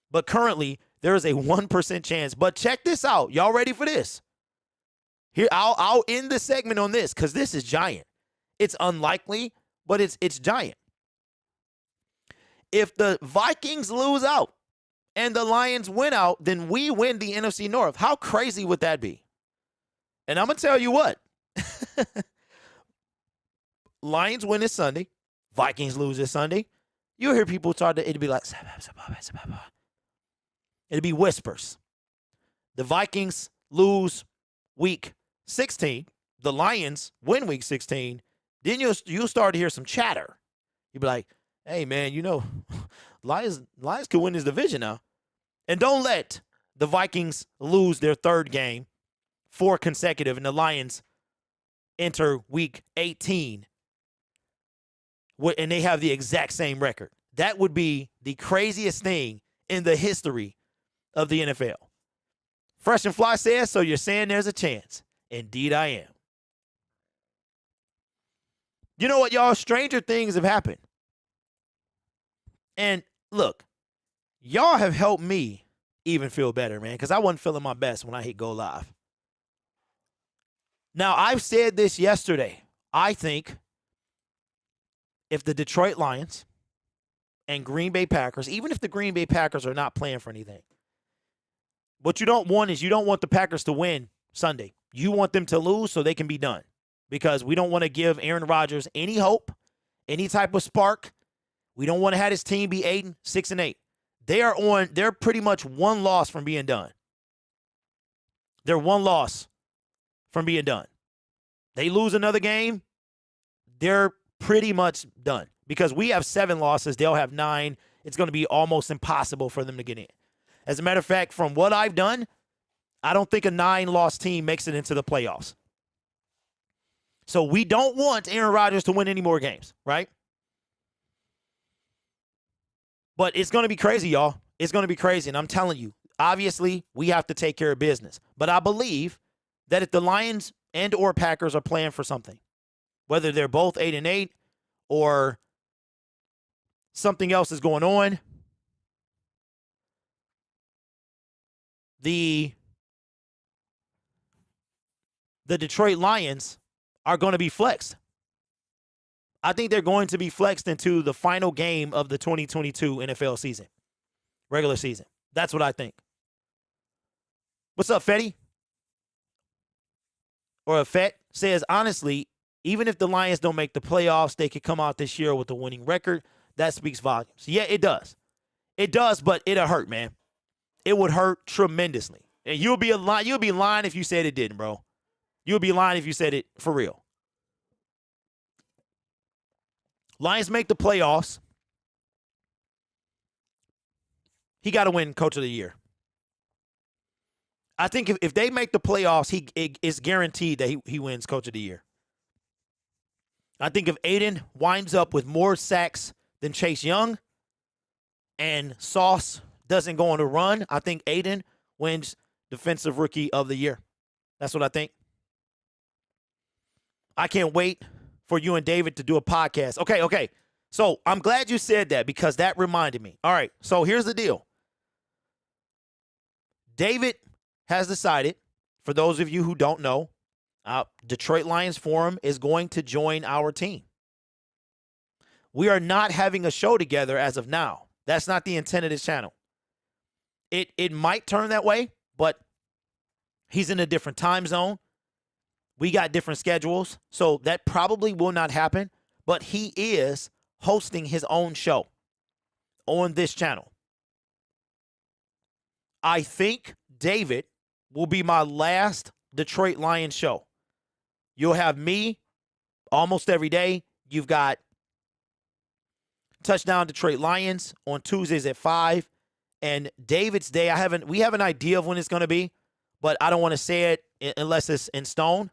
S1: But currently, there is a 1% chance. But check this out. Y'all ready for this? Here, I'll end the segment on this because this is giant. It's unlikely, but it's giant. If the Vikings lose out, and the Lions win out, then we win the NFC North. How crazy would that be? And I'm going to tell you what. Lions win this Sunday. Vikings lose this Sunday. You'll hear people it'd be like, it'd be whispers. The Vikings lose week 16. The Lions win week 16. Then you'll start to hear some chatter. You'll be like, hey, man, Lions could win this division now. And don't let the Vikings lose their third game, 4 consecutive, and the Lions enter week 18, and they have the exact same record. That would be the craziest thing in the history of the NFL. Fresh and Fly says, so you're saying there's a chance. Indeed I am. You know what, y'all? Stranger things have happened. And look, y'all have helped me even feel better, man, because I wasn't feeling my best when I hit go live. Now, I've said this yesterday. I think if the Detroit Lions and Green Bay Packers, even if the Green Bay Packers are not playing for anything, what you don't want is you don't want the Packers to win Sunday. You want them to lose so they can be done, because we don't want to give Aaron Rodgers any hope, any type of spark. We don't want to have his team be 6-8. They're pretty much one loss from being done. They're one loss from being done. They lose another game, they're pretty much done, because we have 7 losses. They'll have 9. It's going to be almost impossible for them to get in. As a matter of fact, from what I've done, I don't think a 9-loss team makes it into the playoffs. So we don't want Aaron Rodgers to win any more games, right? But it's going to be crazy, y'all. It's going to be crazy. And I'm telling you, obviously, we have to take care of business. But I believe that if the Lions and or Packers are playing for something, whether they're both 8-8 or something else is going on, the Detroit Lions are going to be flexed. I think they're going to be flexed into the final game of the 2022 NFL season, regular season. That's what I think. What's up, Fetty? Or Fett says, honestly, even if the Lions don't make the playoffs, they could come out this year with a winning record. That speaks volumes. Yeah, it does. It does, but it'll hurt, man. It would hurt tremendously. And you'll be lying if you said it didn't, bro. You'll be lying if you said it for real. Lions make the playoffs. He got to win Coach of the Year. I think if they make the playoffs, it's guaranteed that he wins Coach of the Year. I think if Aiden winds up with more sacks than Chase Young and Sauce doesn't go on a run, I think Aiden wins Defensive Rookie of the Year. That's what I think. I can't wait for you and David to do a podcast. Okay. So I'm glad you said that, because that reminded me. All right, so here's the deal. David has decided, for those of you who don't know, Detroit Lions Forum is going to join our team. We are not having a show together as of now. That's not the intent of this channel. It might turn that way, but he's in a different time zone. We got different schedules, so that probably will not happen. But he is hosting his own show on this channel. I think David will be my last Detroit Lions show. You'll have me almost every day. You've got Touchdown Detroit Lions on Tuesdays at 5. And David's day, we have an idea of when it's going to be, but I don't want to say it unless it's in stone.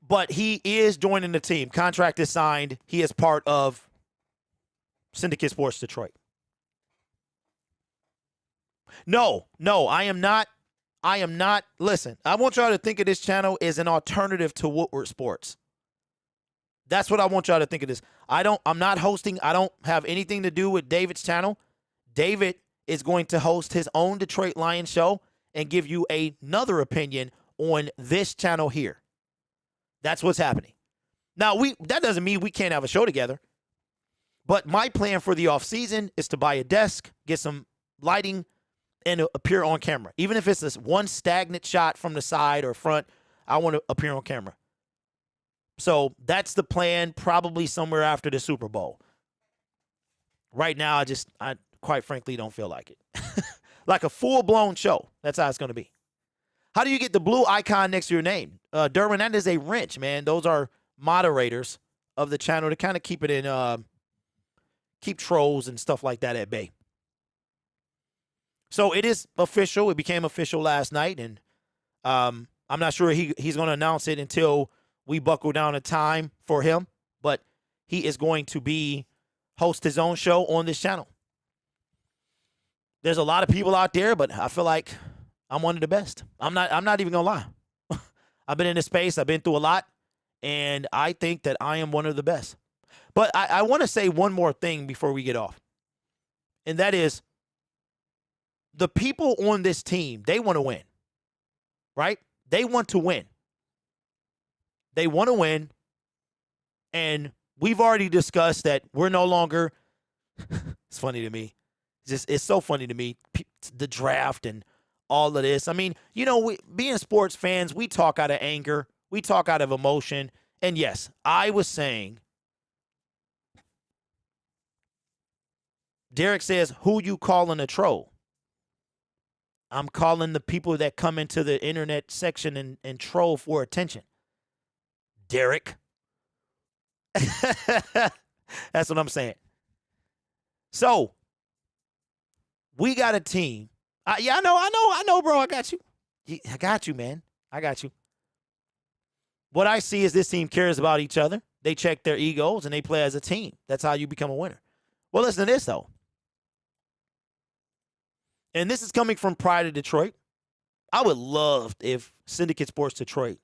S1: But he is joining the team. Contract is signed. He is part of Syndicate Sports Detroit. No, I am not. Listen, I want y'all to think of this channel as an alternative to Woodward Sports. That's what I want y'all to think of this. I'm not hosting. I don't have anything to do with David's channel. David is going to host his own Detroit Lions show and give you another opinion on this channel here. That's what's happening. Now, that doesn't mean we can't have a show together. But my plan for the offseason is to buy a desk, get some lighting, and appear on camera. Even if it's this one stagnant shot from the side or front, I want to appear on camera. So that's the plan, probably somewhere after the Super Bowl. Right now, I quite frankly don't feel like it. like a full-blown show. That's how it's going to be. How do you get the blue icon next to your name? Derwin, that is a wrench, man. Those are moderators of the channel to kind of keep it in, keep trolls and stuff like that at bay. So it is official. It became official last night, and I'm not sure he's going to announce it until we buckle down a time for him, but he is going to host his own show on this channel. There's a lot of people out there, but I feel like I'm one of the best. I'm not even gonna lie. I've been in this space. I've been through a lot, and I think that I am one of the best. But I want to say one more thing before we get off, and that is the people on this team, they want to win, right? They want to win. They want to win, and we've already discussed that we're no longer it's funny to me. It's so funny to me, the draft and all of this. I mean, you know, being sports fans, we talk out of anger. We talk out of emotion. And yes, I was saying, Derek says, who you calling a troll? I'm calling the people that come into the internet section and troll for attention. Derek. That's what I'm saying. So, we got a team. Yeah, I know, bro. I got you. I got you, man. I got you. What I see is this team cares about each other. They check their egos, and they play as a team. That's how you become a winner. Well, listen to this, though. And this is coming from Pride of Detroit. I would love if Syndicate Sports Detroit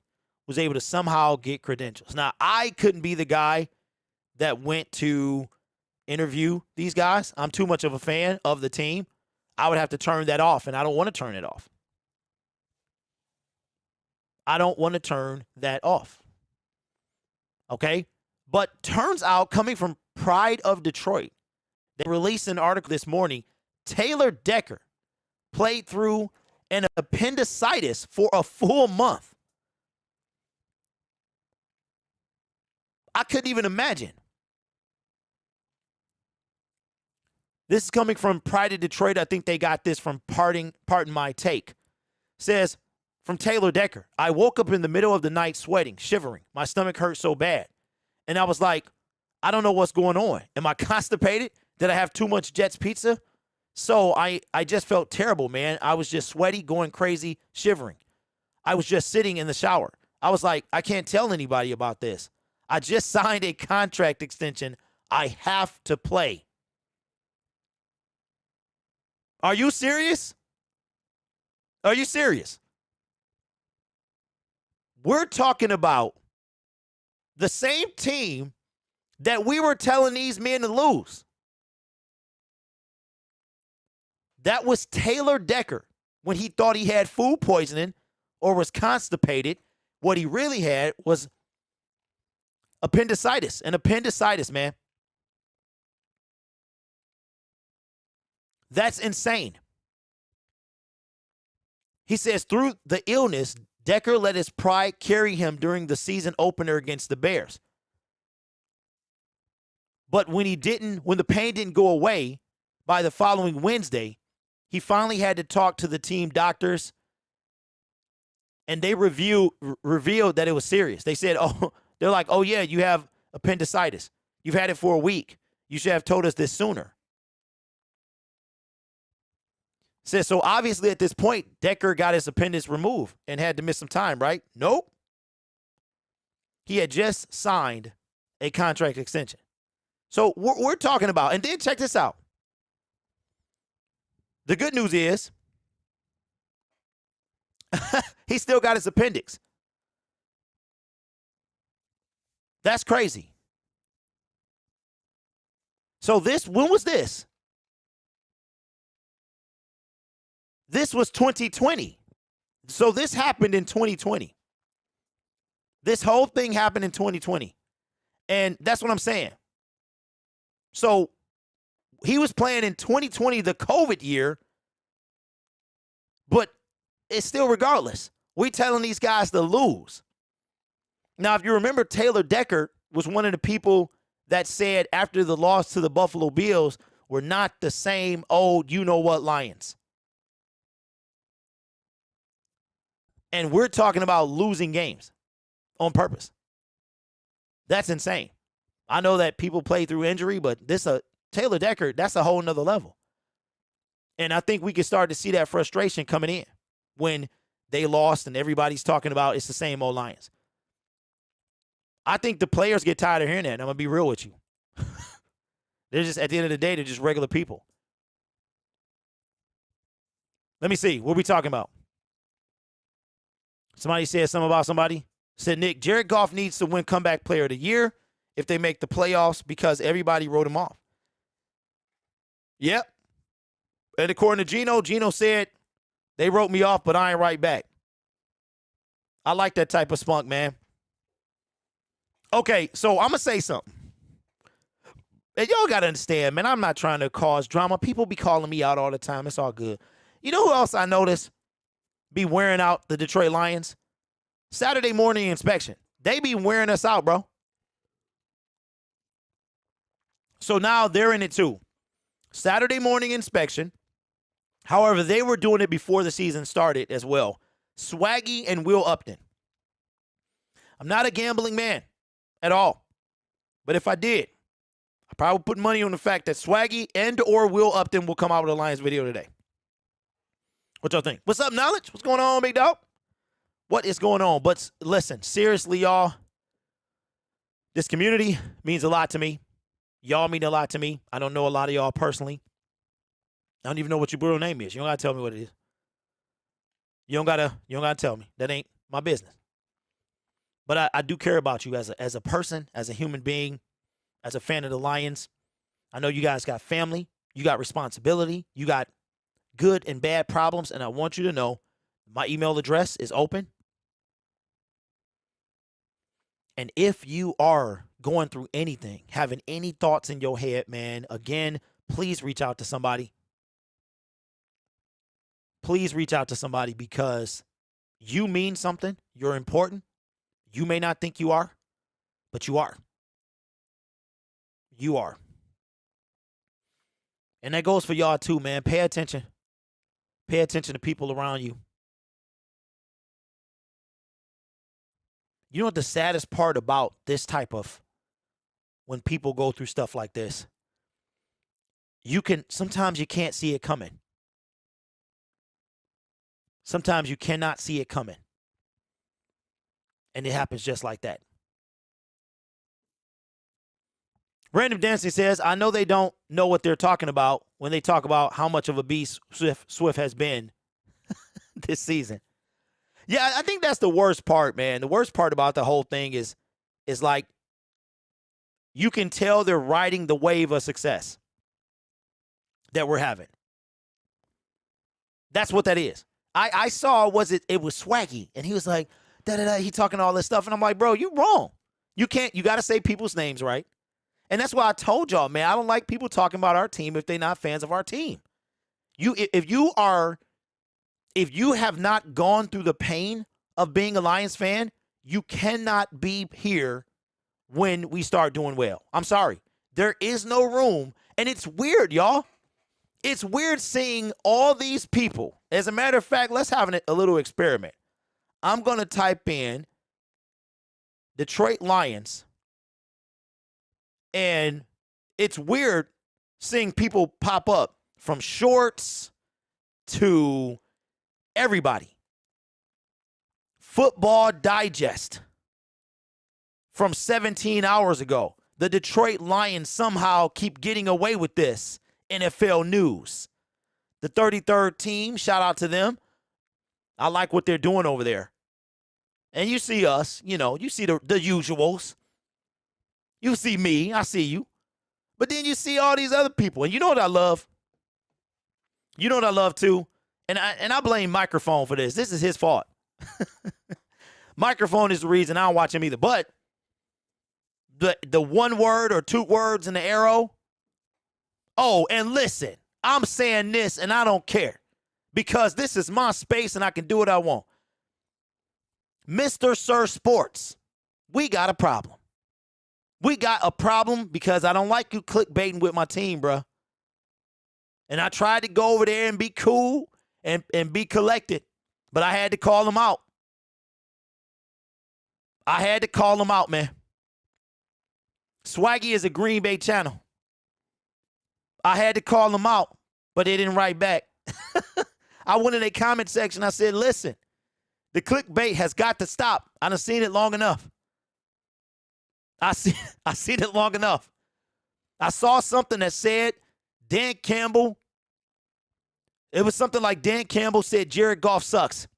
S1: was able to somehow get credentials. Now, I couldn't be the guy that went to interview these guys. I'm too much of a fan of the team. I would have to turn that off, and I don't want to turn it off. I don't want to turn that off. Okay? But turns out, coming from Pride of Detroit, they released an article this morning. Taylor Decker played through an appendicitis for a full month. I couldn't even imagine. This is coming from Pride of Detroit. I think they got this from Pardon My Take. Says, from Taylor Decker, I woke up in the middle of the night sweating, shivering. My stomach hurt so bad. And I was like, I don't know what's going on. Am I constipated? Did I have too much Jets pizza? So I just felt terrible, man. I was just sweaty, going crazy, shivering. I was just sitting in the shower. I was like, I can't tell anybody about this. I just signed a contract extension. I have to play. Are you serious? Are you serious? We're talking about the same team that we were telling these men to lose. That was Taylor Decker when he thought he had food poisoning or was constipated. What he really had was appendicitis. An appendicitis, man. That's insane. He says through the illness, Decker let his pride carry him during the season opener against the Bears. But when the pain didn't go away by the following Wednesday, he finally had to talk to the team doctors, and they revealed that it was serious. They said, they're like, oh yeah, you have appendicitis. You've had it for a week. You should have told us this sooner. Says, so obviously at this point, Decker got his appendix removed and had to miss some time, right? Nope. He had just signed a contract extension. So we're talking about, and then check this out. The good news is he still got his appendix. That's crazy. So when was this? This was 2020. So this happened in 2020. This whole thing happened in 2020. And that's what I'm saying. So he was playing in 2020, the COVID year, but it's still regardless. We're telling these guys to lose. Now, if you remember, Taylor Decker was one of the people that said after the loss to the Buffalo Bills, we're not the same old you-know-what Lions. And we're talking about losing games on purpose. That's insane. I know that people play through injury, but Taylor Decker, that's a whole nother level. And I think we can start to see that frustration coming in when they lost and everybody's talking about it's the same old Lions. I think the players get tired of hearing that, and I'm going to be real with you. They're just, at the end of the day, they're just regular people. Let me see. What are we talking about? Somebody said something about somebody. Said, Nick, Jared Goff needs to win Comeback Player of the Year if they make the playoffs because everybody wrote him off. Yep. And according to Gino said, they wrote me off, but I ain't right back. I like that type of spunk, man. Okay, so I'm going to say something. And y'all got to understand, man, I'm not trying to cause drama. People be calling me out all the time. It's all good. You know who else I notice be wearing out the Detroit Lions? Saturday morning inspection. They be wearing us out, bro. So now they're in it too. Saturday morning inspection. However, they were doing it before the season started as well. Swaggy and Will Upton. I'm not a gambling man at all. But if I did, I probably would put money on the fact that Swaggy and or Will Upton will come out with a Lions video today. What y'all think? What's up, Knowledge? What's going on, big dog? What is going on? But listen, seriously, y'all, this community means a lot to me. Y'all mean a lot to me. I don't know a lot of y'all personally. I don't even know what your real name is. You don't gotta tell me what it is. You don't gotta tell me. That ain't my business. But I do care about you as a person, as a human being, as a fan of the Lions. I know you guys got family, you got responsibility, you got good and bad problems, and I want you to know my email address is open. And if you are going through anything, having any thoughts in your head, man, again, please reach out to somebody. Please reach out to somebody because you mean something. You're important. You may not think you are, but you are. You are. And that goes for y'all too, man. Pay attention. Pay attention to people around you. You know what the saddest part about this type of, when people go through stuff like this, sometimes you can't see it coming. Sometimes you cannot see it coming. And it happens just like that. Random Dancing says, I know they don't know what they're talking about when they talk about how much of a beast Swift has been this season. Yeah, I think that's the worst part, man. The worst part about the whole thing is like you can tell they're riding the wave of success that we're having. That's what that is. I saw it was Swaggy, and he was like, da-da-da, he talking all this stuff, and I'm like, bro, you wrong. You got to say people's names right. And that's why I told y'all, man, I don't like people talking about our team if they're not fans of our team. If you have not gone through the pain of being a Lions fan, you cannot be here when we start doing well. I'm sorry. There is no room. And it's weird, y'all. It's weird seeing all these people. As a matter of fact, let's have a little experiment. I'm going to type in Detroit Lions. And it's weird seeing people pop up from shorts to everybody. Football Digest from 17 hours ago. The Detroit Lions somehow keep getting away with this. NFL News. The 33rd team, shout out to them. I like what they're doing over there. And you see us, you see the usuals. You see me, I see you. But then you see all these other people. And you know what I love? You know what I love too? And I blame Microphone for this. This is his fault. Microphone is the reason I don't watch him either. But the one word or two words in the arrow. Oh, and listen, I'm saying this and I don't care. Because this is my space and I can do what I want. Mr. Sir Sports, we got a problem. We got a problem because I don't like you clickbaiting with my team, bro. And I tried to go over there and be cool and be collected, but I had to call them out. I had to call him out, man. Swaggy is a Green Bay channel. I had to call him out, but they didn't write back. I went in their comment section. I said, listen, the clickbait has got to stop. I done seen it long enough. I seen it long enough. I saw something that said Dan Campbell. It was something like Dan Campbell said Jared Goff sucks.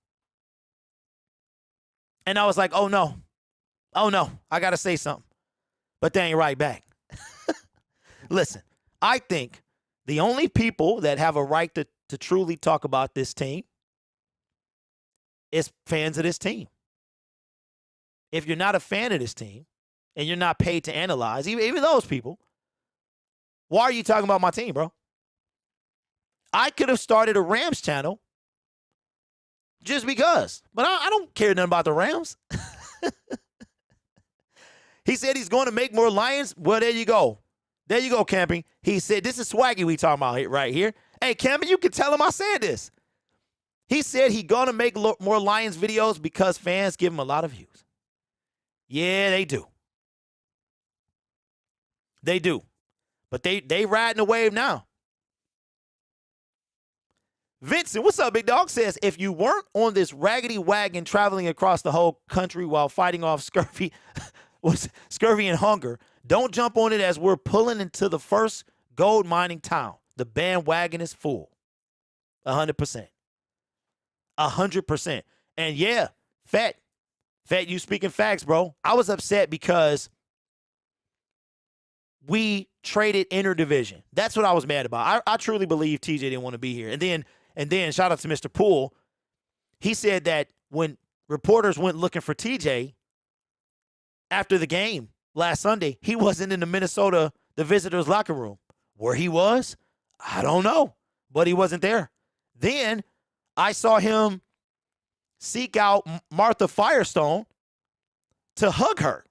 S1: And I was like, oh no, I got to say something. But they ain't right back. Listen, I think the only people that have a right to truly talk about this team is fans of this team. If you're not a fan of this team and you're not paid to analyze, even those people, why are you talking about my team, bro? I could have started a Rams channel just because, but I don't care nothing about the Rams. He said he's going to make more Lions. Well, there you go. There you go, Camping. He said, this is Swaggy we talking about right here. Hey, Camping, you can tell him I said this. He said he going to make more Lions videos because fans give him a lot of views. Yeah, they do. They do. But they riding the wave now. Vincent, what's up, big dog? Says, if you weren't on this raggedy wagon traveling across the whole country while fighting off scurvy and hunger, don't jump on it as we're pulling into the first gold mining town. The bandwagon is full. 100%. 100%. And yeah, Fat, you speaking facts, bro. I was upset because we traded interdivision. That's what I was mad about. I truly believe TJ didn't want to be here. And then shout out to Mr. Poole. He said that when reporters went looking for TJ after the game last Sunday, he wasn't in the visitors' locker room. Where he was, I don't know, but he wasn't there. Then I saw him seek out Martha Firestone to hug her.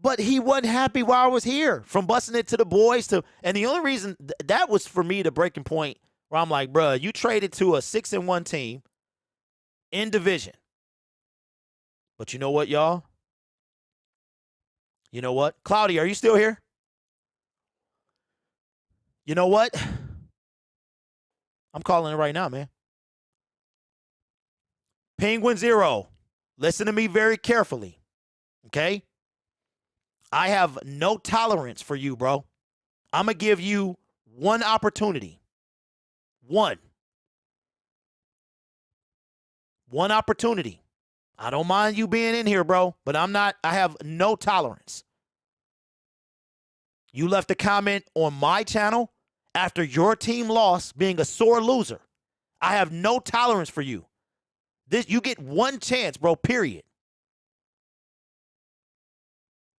S1: But he wasn't happy while I was here, from busting it to the boys and the only reason that was for me the breaking point where I'm like, bruh, you traded to a 6-1 team in division. But you know what, y'all? You know what? Cloudy, are you still here? You know what? I'm calling it right now, man. Penguin Zero, listen to me very carefully, okay? I have no tolerance for you, bro. I'm going to give you one opportunity. One opportunity. I don't mind you being in here, bro, but I have no tolerance. You left a comment on my channel after your team lost, being a sore loser. I have no tolerance for you. You get one chance, bro, period.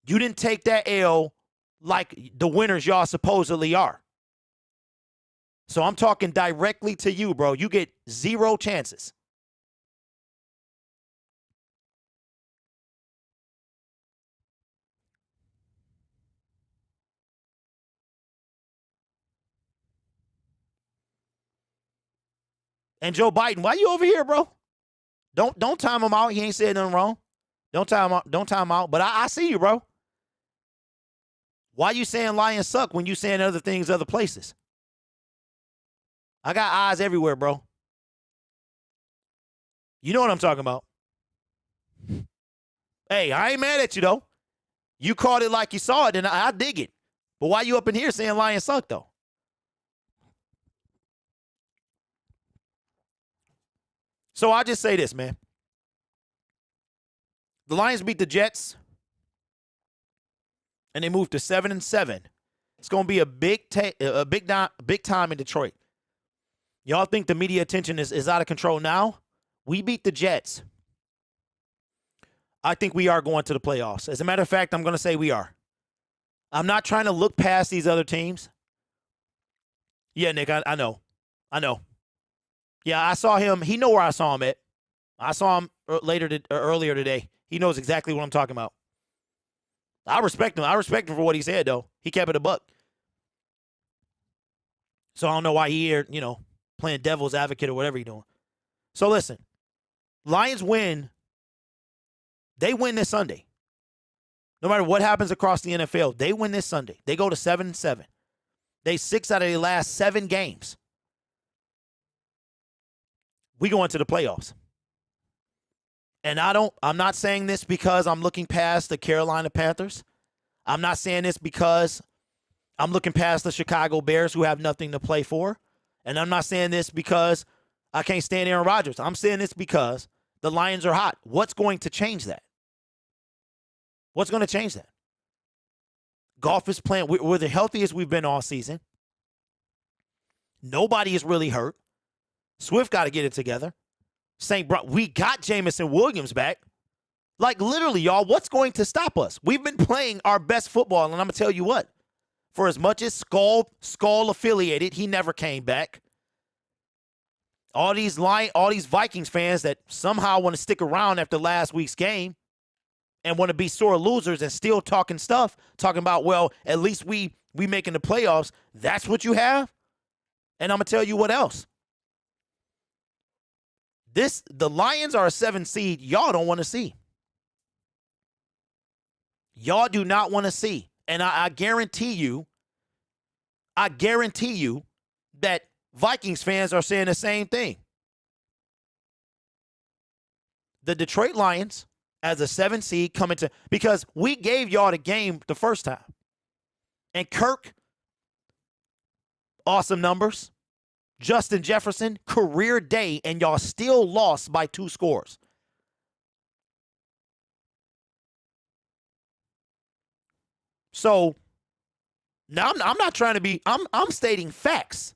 S1: You didn't take that L like the winners y'all supposedly are. So I'm talking directly to you, bro. You get 0 chances. And Joe Biden, why you over here, bro? Don't time him out. He ain't said nothing wrong. Don't time him out. But I see you, bro. Why you saying Lions suck when you saying other things other places? I got eyes everywhere, bro. You know what I'm talking about. Hey, I ain't mad at you, though. You called it like you saw it, and I dig it. But why you up in here saying Lions suck, though? So I'll just say this, man. The Lions beat the Jets, and they moved to 7-7. It's going to be a big time in Detroit. Y'all think the media attention is out of control now? We beat the Jets. I think we are going to the playoffs. As a matter of fact, I'm going to say we are. I'm not trying to look past these other teams. Yeah, Nick, I know. Yeah, I saw him. He know where I saw him at. I saw him earlier today. He knows exactly what I'm talking about. I respect him. I respect him for what he said, though. He kept it a buck. So I don't know why he here, playing devil's advocate or whatever he's doing. So listen, Lions win. They win this Sunday. No matter what happens across the NFL, they win this Sunday. They go to 7-7. They 6 out of their last 7 games. We go into the playoffs. And I'm not saying this because I'm looking past the Carolina Panthers. I'm not saying this because I'm looking past the Chicago Bears who have nothing to play for. And I'm not saying this because I can't stand Aaron Rodgers. I'm saying this because the Lions are hot. What's going to change that? What's going to change that? Goff is playing. We're the healthiest we've been all season. Nobody is really hurt. Swift got to get it together. We got Jamison Williams back. Like, literally, y'all, what's going to stop us? We've been playing our best football, and I'm going to tell you what. For as much as Skull affiliated, he never came back. All these Vikings fans that somehow want to stick around after last week's game and want to be sore losers and still talking about, well, at least we making the playoffs. That's what you have? And I'm going to tell you what else. The Lions are a 7 seed y'all don't want to see. Y'all do not want to see. And I guarantee you that Vikings fans are saying the same thing. The Detroit Lions, as a 7 seed, because we gave y'all the game the first time. And Kirk, awesome numbers. Justin Jefferson, career day, and y'all still lost by 2 scores. So now I'm not trying to be, I'm stating facts.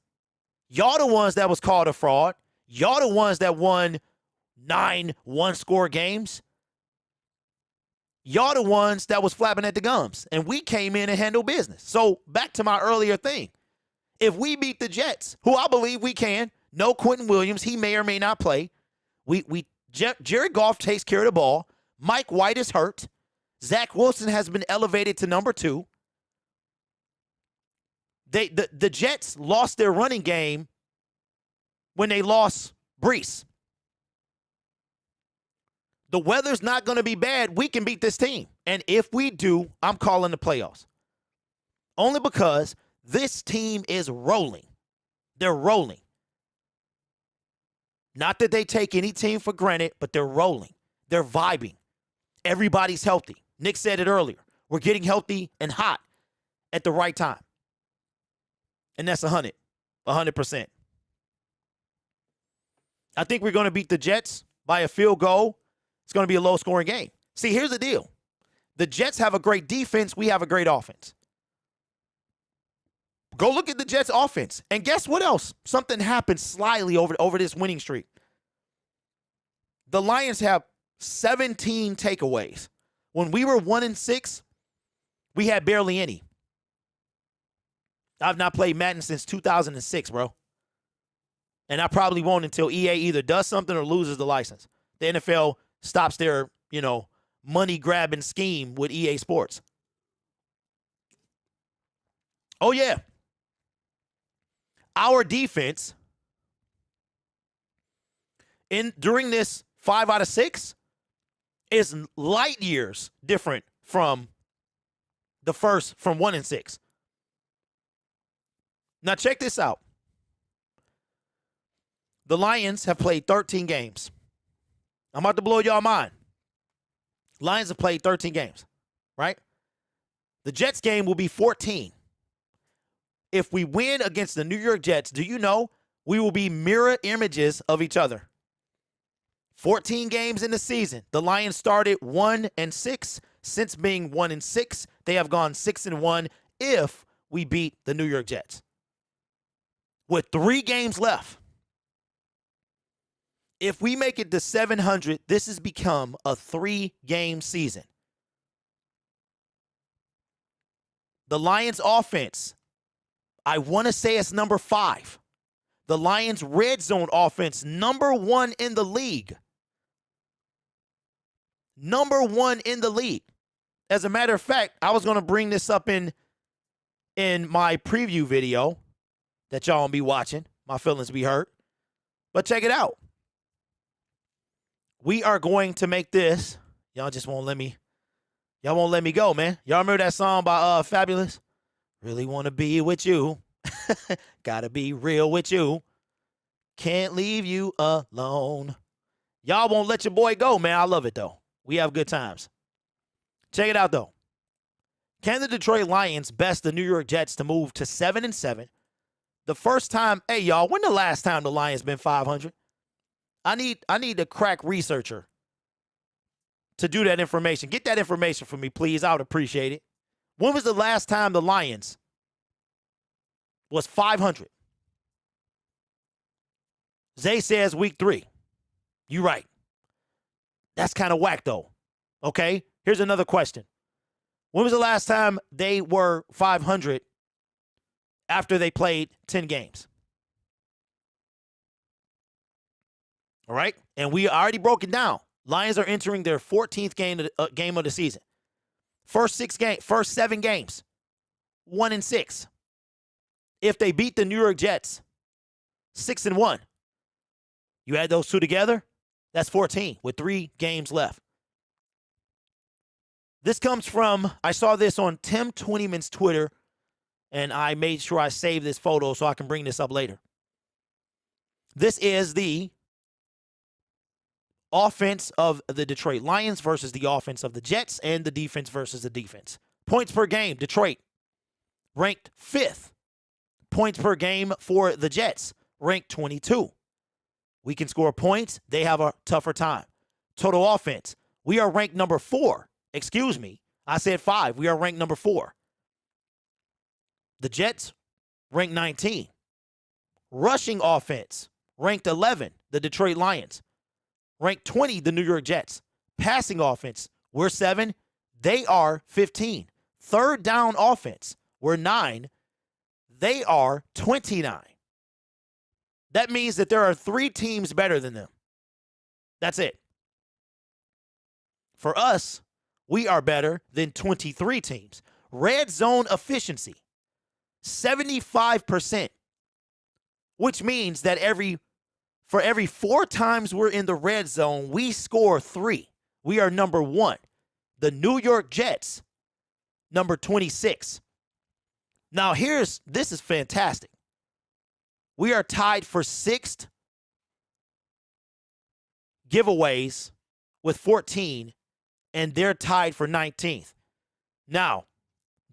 S1: Y'all the ones that was called a fraud. Y'all the ones that won 9 one-score games. Y'all the ones that was flapping at the gums. And we came in and handled business. So back to my earlier thing. If we beat the Jets, who I believe we can, no Quentin Williams, he may or may not play. Jared Goff takes care of the ball. Mike White is hurt. Zach Wilson has been elevated to number 2. The Jets lost their running game when they lost Brees. The weather's not going to be bad. We can beat this team. And if we do, I'm calling the playoffs. Only because this team is rolling. They're rolling. Not that they take any team for granted, but they're rolling. They're vibing. Everybody's healthy. Nick said it earlier. We're getting healthy and hot at the right time. And that's 100%. I think we're going to beat the Jets by a field goal. It's going to be a low-scoring game. See, here's the deal. The Jets have a great defense. We have a great offense. Go look at the Jets' offense. And guess what else? Something happened slyly over this winning streak. The Lions have 17 takeaways. When we were 1-6, we had barely any. I've not played Madden since 2006, bro. And I probably won't until EA either does something or loses the license. The NFL stops their, money-grabbing scheme with EA Sports. Oh, yeah. Our defense, during this 5 out of 6, is light years different from the first, from 1-6. Now, check this out. The Lions have played 13 games. I'm about to blow y'all mind. Lions have played 13 games, right? The Jets game will be 14. If we win against the New York Jets, do you know we will be mirror images of each other? 14 games in the season. The Lions started 1-6. Since being 1-6, they have gone 6-1 if we beat the New York Jets. With 3 games left, if we make it to 700, this has become a 3-game season. The Lions offense, I want to say it's number 5. The Lions red zone offense, number 1 in the league. Number 1 in the league. As a matter of fact, I was going to bring this up in my preview video that y'all won't be watching. My feelings be hurt. But check it out. We are going to make this. Y'all just won't let me. Y'all won't let me go, man. Y'all remember that song by Fabulous? Really want to be with you. Gotta be real with you. Can't leave you alone. Y'all won't let your boy go, man. I love it, though. We have good times. Check it out, though. Can the Detroit Lions best the New York Jets to move to 7-7? The first time, hey, y'all, when the last time the Lions been 500? I need a crack researcher to do that information. Get that information for me, please. I would appreciate it. When was the last time the Lions was 500? Zay says week 3. You right. That's kind of whack, though. Okay, here's another question. When was the last time they were 500 after they played 10 games? All right, and we already broke it down. Lions are entering their 14th game of the season. First 7 games, 1-6. If they beat the New York Jets, 6-1. You add those two together, that's 14 with 3 games left. This comes from, I saw this on Tim Twentyman's Twitter, and I made sure I saved this photo so I can bring this up later. This is the offense of the Detroit Lions versus the offense of the Jets, and the defense versus the defense. Points per game, Detroit ranked 5th. Points per game for the Jets, ranked 22. We can score points. They have a tougher time. Total offense, we are ranked number 4. Excuse me, I said 5. We are ranked number 4. The Jets ranked 19. Rushing offense, ranked 11. The Detroit Lions. Ranked 20, the New York Jets. Passing offense, we're 7. They are 15. Third down offense, we're 9. They are 29. That means that there are 3 teams better than them. That's it. For us, we are better than 23 teams. Red zone efficiency, 75%, which means that for every 4 times we're in the red zone, we score 3. We are number 1. The New York Jets, number 26. Now this is fantastic. We are tied for 6th giveaways with 14, and they're tied for 19th. Now,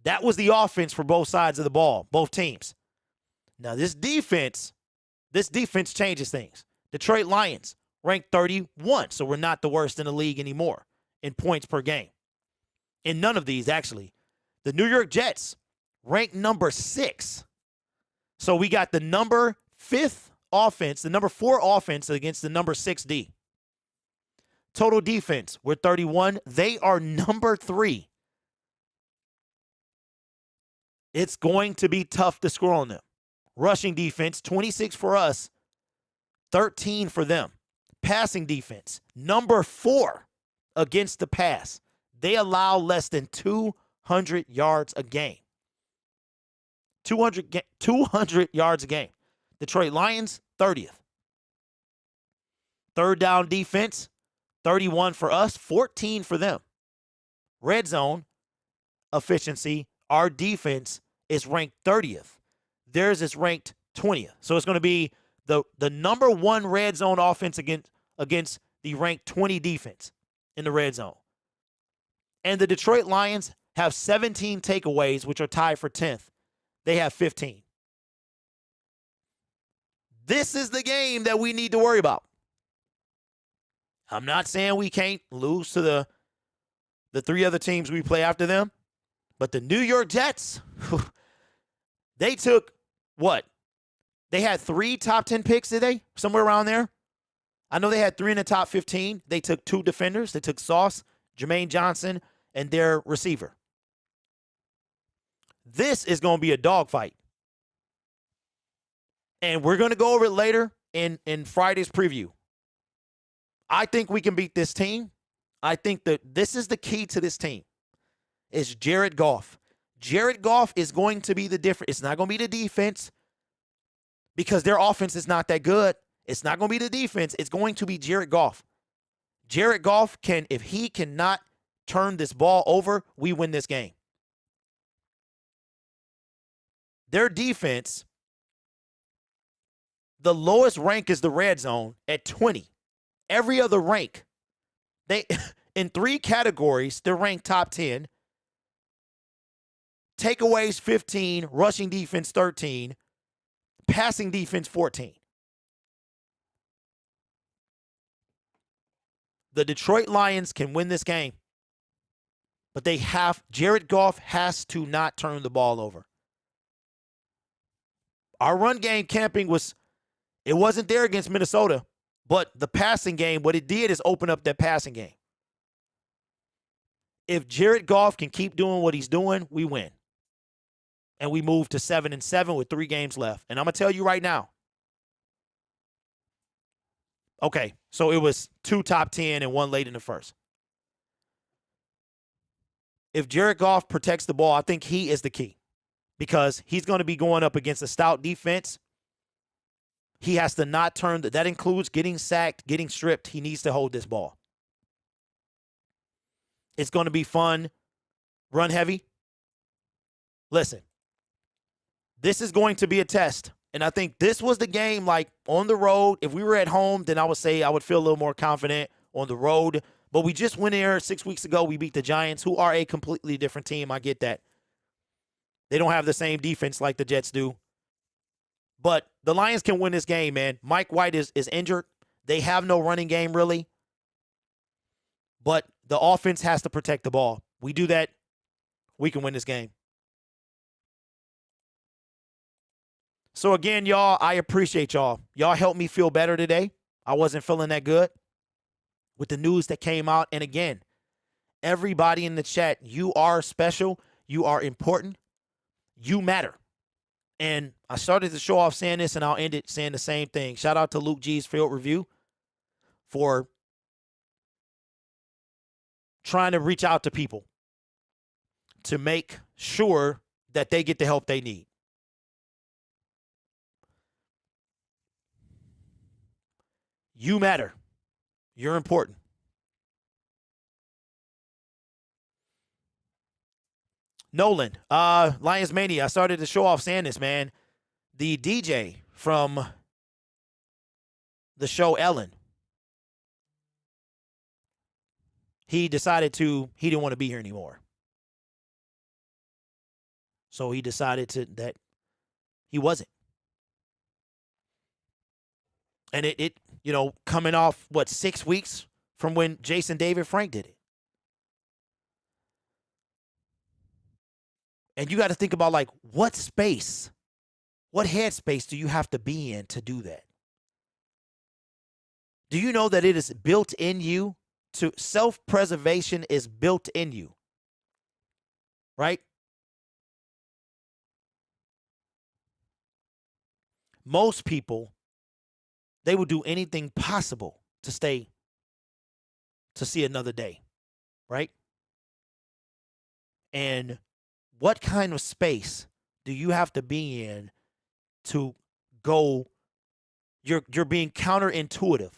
S1: that was the offense for both sides of the ball, both teams. Now, this defense changes things. Detroit Lions ranked 31, so we're not the worst in the league anymore in points per game. In none of these, actually. The New York Jets ranked number 6. So we got the number 5th offense, the number 4 offense against the number 6 D. Total defense, we're 31. They are number 3. It's going to be tough to score on them. Rushing defense, 26 for us, 13 for them. Passing defense, number 4 against the pass. They allow less than 200 yards a game. 200 yards a game. Detroit Lions, 30th. Third down defense, 31 for us, 14 for them. Red zone efficiency, our defense is ranked 30th. Theirs is ranked 20th. So it's going to be the number 1 red zone offense against the ranked 20 defense in the red zone. And the Detroit Lions have 17 takeaways, which are tied for 10th. They have 15. This is the game that we need to worry about. I'm not saying we can't lose to the 3 other teams we play after them, but the New York Jets, they took what? They had 3 top 10 picks, did they? Somewhere around there. I know they had 3 in the top 15. They took 2 defenders. They took Sauce, Jermaine Johnson, and their receiver. This is going to be a dogfight. And we're going to go over it later in Friday's preview. I think we can beat this team. I think that this is the key to this team. It's Jared Goff. Jared Goff is going to be the difference. It's not going to be the defense because their offense is not that good. It's not going to be the defense. It's going to be Jared Goff. Jared Goff if he cannot turn this ball over, we win this game. Their defense, the lowest rank is the red zone at 20. Every other rank, they in 3 categories, they're ranked top 10. Takeaways 15, rushing defense 13, passing defense 14. The Detroit Lions can win this game, but Jared Goff has to not turn the ball over. Our run game camping it wasn't there against Minnesota, but the passing game, what it did is open up that passing game. If Jared Goff can keep doing what he's doing, we win. And we move to 7-7 with 3 games left. And I'm going to tell you right now. Okay, so it was 2 top 10 and 1 late in the first. If Jared Goff protects the ball, I think he is the key. Because he's going to be going up against a stout defense. He has to not turn. That includes getting sacked, getting stripped. He needs to hold this ball. It's going to be fun. Run heavy. Listen, this is going to be a test. And I think this was the game, like, on the road. If we were at home, then I would say I would feel a little more confident on the road. But we just went there 6 weeks ago. We beat the Giants, who are a completely different team. I get that. They don't have the same defense like the Jets do. But the Lions can win this game, man. Mike White is injured. They have no running game, really. But the offense has to protect the ball. We do that, we can win this game. So, again, y'all, I appreciate y'all. Y'all helped me feel better today. I wasn't feeling that good with the news that came out. And, again, everybody in the chat, you are special. You are important. You matter. And I started to show off saying this, and I'll end it saying the same thing. Shout out to Luke G's Field Review for trying to reach out to people to make sure that they get the help they need. You matter. You're important. Nolan, Lions Mania. I started to show off saying this, man. The DJ from the show Ellen, he decided he didn't want to be here anymore. So he decided that he wasn't. And it coming off, 6 weeks from when Jason David Frank did it. And you got to think about, what space, what headspace do you have to be in to do that? Do you know that it is built in you? Self-preservation is built in you, right? Most people, they will do anything possible to see another day, right? And what kind of space do you have to be in to go? You're being counterintuitive,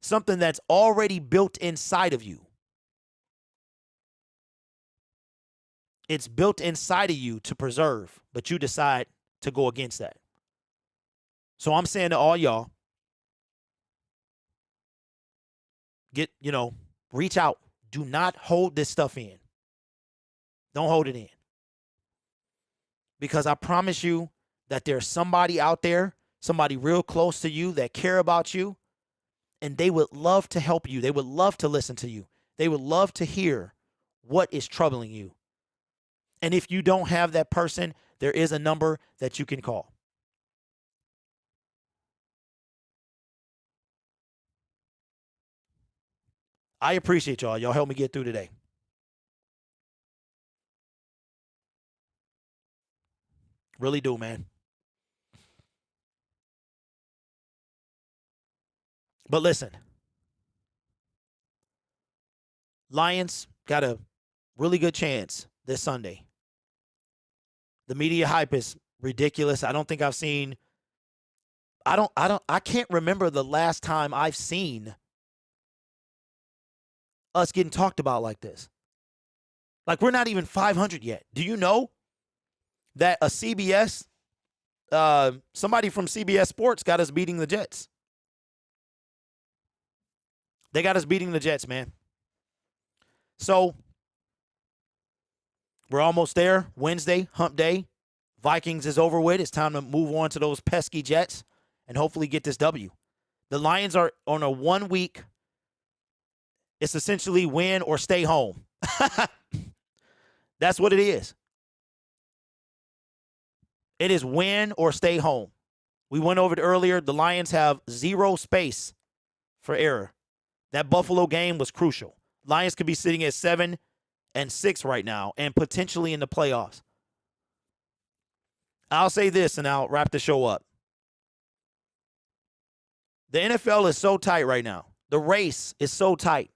S1: something that's already built inside of you. It's built inside of you to preserve, but you decide to go against that. So I'm saying to all y'all, reach out. Do not hold this stuff in. Don't hold it in. Because I promise you that there's somebody out there, somebody real close to you that care about you, and they would love to help you. They would love to listen to you. They would love to hear what is troubling you. And if you don't have that person, there is a number that you can call. I appreciate y'all. Y'all help me get through today. Really do, man. But listen, Lions got a really good chance this Sunday. The media hype is ridiculous. I don't think I've seen I can't remember the last time I've seen us getting talked about like this. Like, we're not even 500 yet. Do you know that a CBS, somebody from CBS Sports got us beating the Jets? They got us beating the Jets, man. So, we're almost there. Wednesday, hump day. Vikings is over with. It's time to move on to those pesky Jets and hopefully get this W. The Lions are on a 1 week. It's essentially win or stay home. That's what it is. It is win or stay home. We went over it earlier. The Lions have zero space for error. That Buffalo game was crucial. Lions could be sitting at 7-6 right now and potentially in the playoffs. I'll say this and I'll wrap the show up. The NFL is so tight right now. The race is so tight.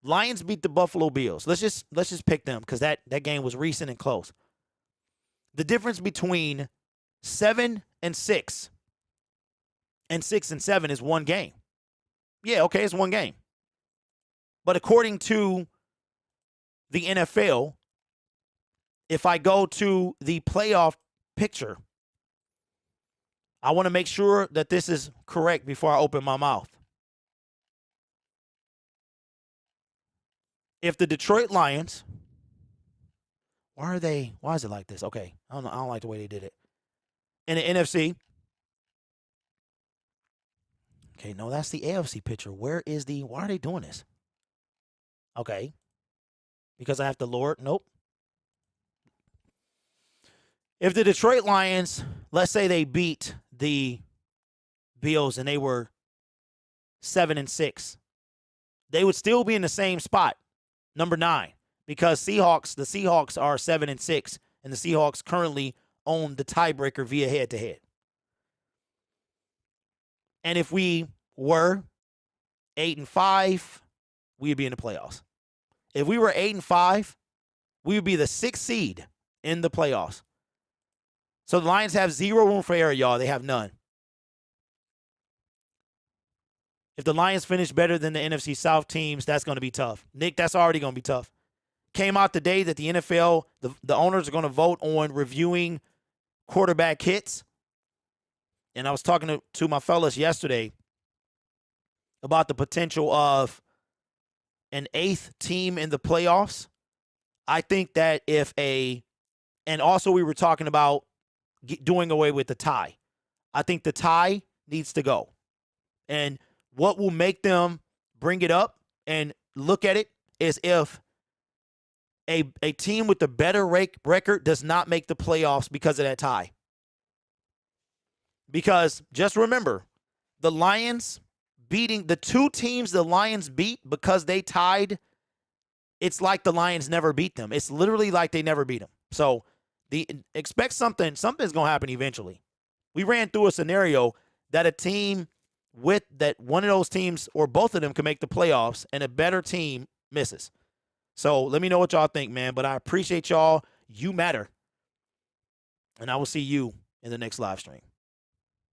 S1: Lions beat the Buffalo Bills. Let's just pick them because that game was recent and close. The difference between 7-6 and 6-7 is one game. Yeah, okay, it's one game. But according to the NFL, if I go to the playoff picture, I want to make sure that this is correct before I open my mouth. If the Detroit Lions, why is it like this? Okay, I don't like the way they did it. In the NFC, okay, no, that's the AFC picture. Why are they doing this? Okay, because I have to lower it. Nope. If the Detroit Lions, let's say they beat the Bills and they were 7-6, they would still be in the same spot, number 9, because the Seahawks are 7-6, and the Seahawks currently own the tiebreaker via head-to-head. And if we were 8-5, we would be in the playoffs. If we were 8-5, we would be the 6th seed in the playoffs. So the Lions have zero room for error, y'all. They have none. If the Lions finish better than the NFC South teams, that's going to be tough. Nick, that's already going to be tough. Came out today that the NFL, the owners are going to vote on reviewing quarterback hits. And I was talking to my fellas yesterday about the potential of an 8th team in the playoffs. I think that and also we were talking about doing away with the tie. I think the tie needs to go. And what will make them bring it up and look at it is if a team with the better record does not make the playoffs because of that tie. Because just remember, the Lions beating the 2 teams the Lions beat because they tied, it's like the Lions never beat them. It's literally like they never beat them. So expect something's going to happen eventually. We ran through a scenario that a team that one of those teams or both of them can make the playoffs and a better team misses. So let me know what y'all think, man. But I appreciate y'all. You matter. And I will see you in the next live stream.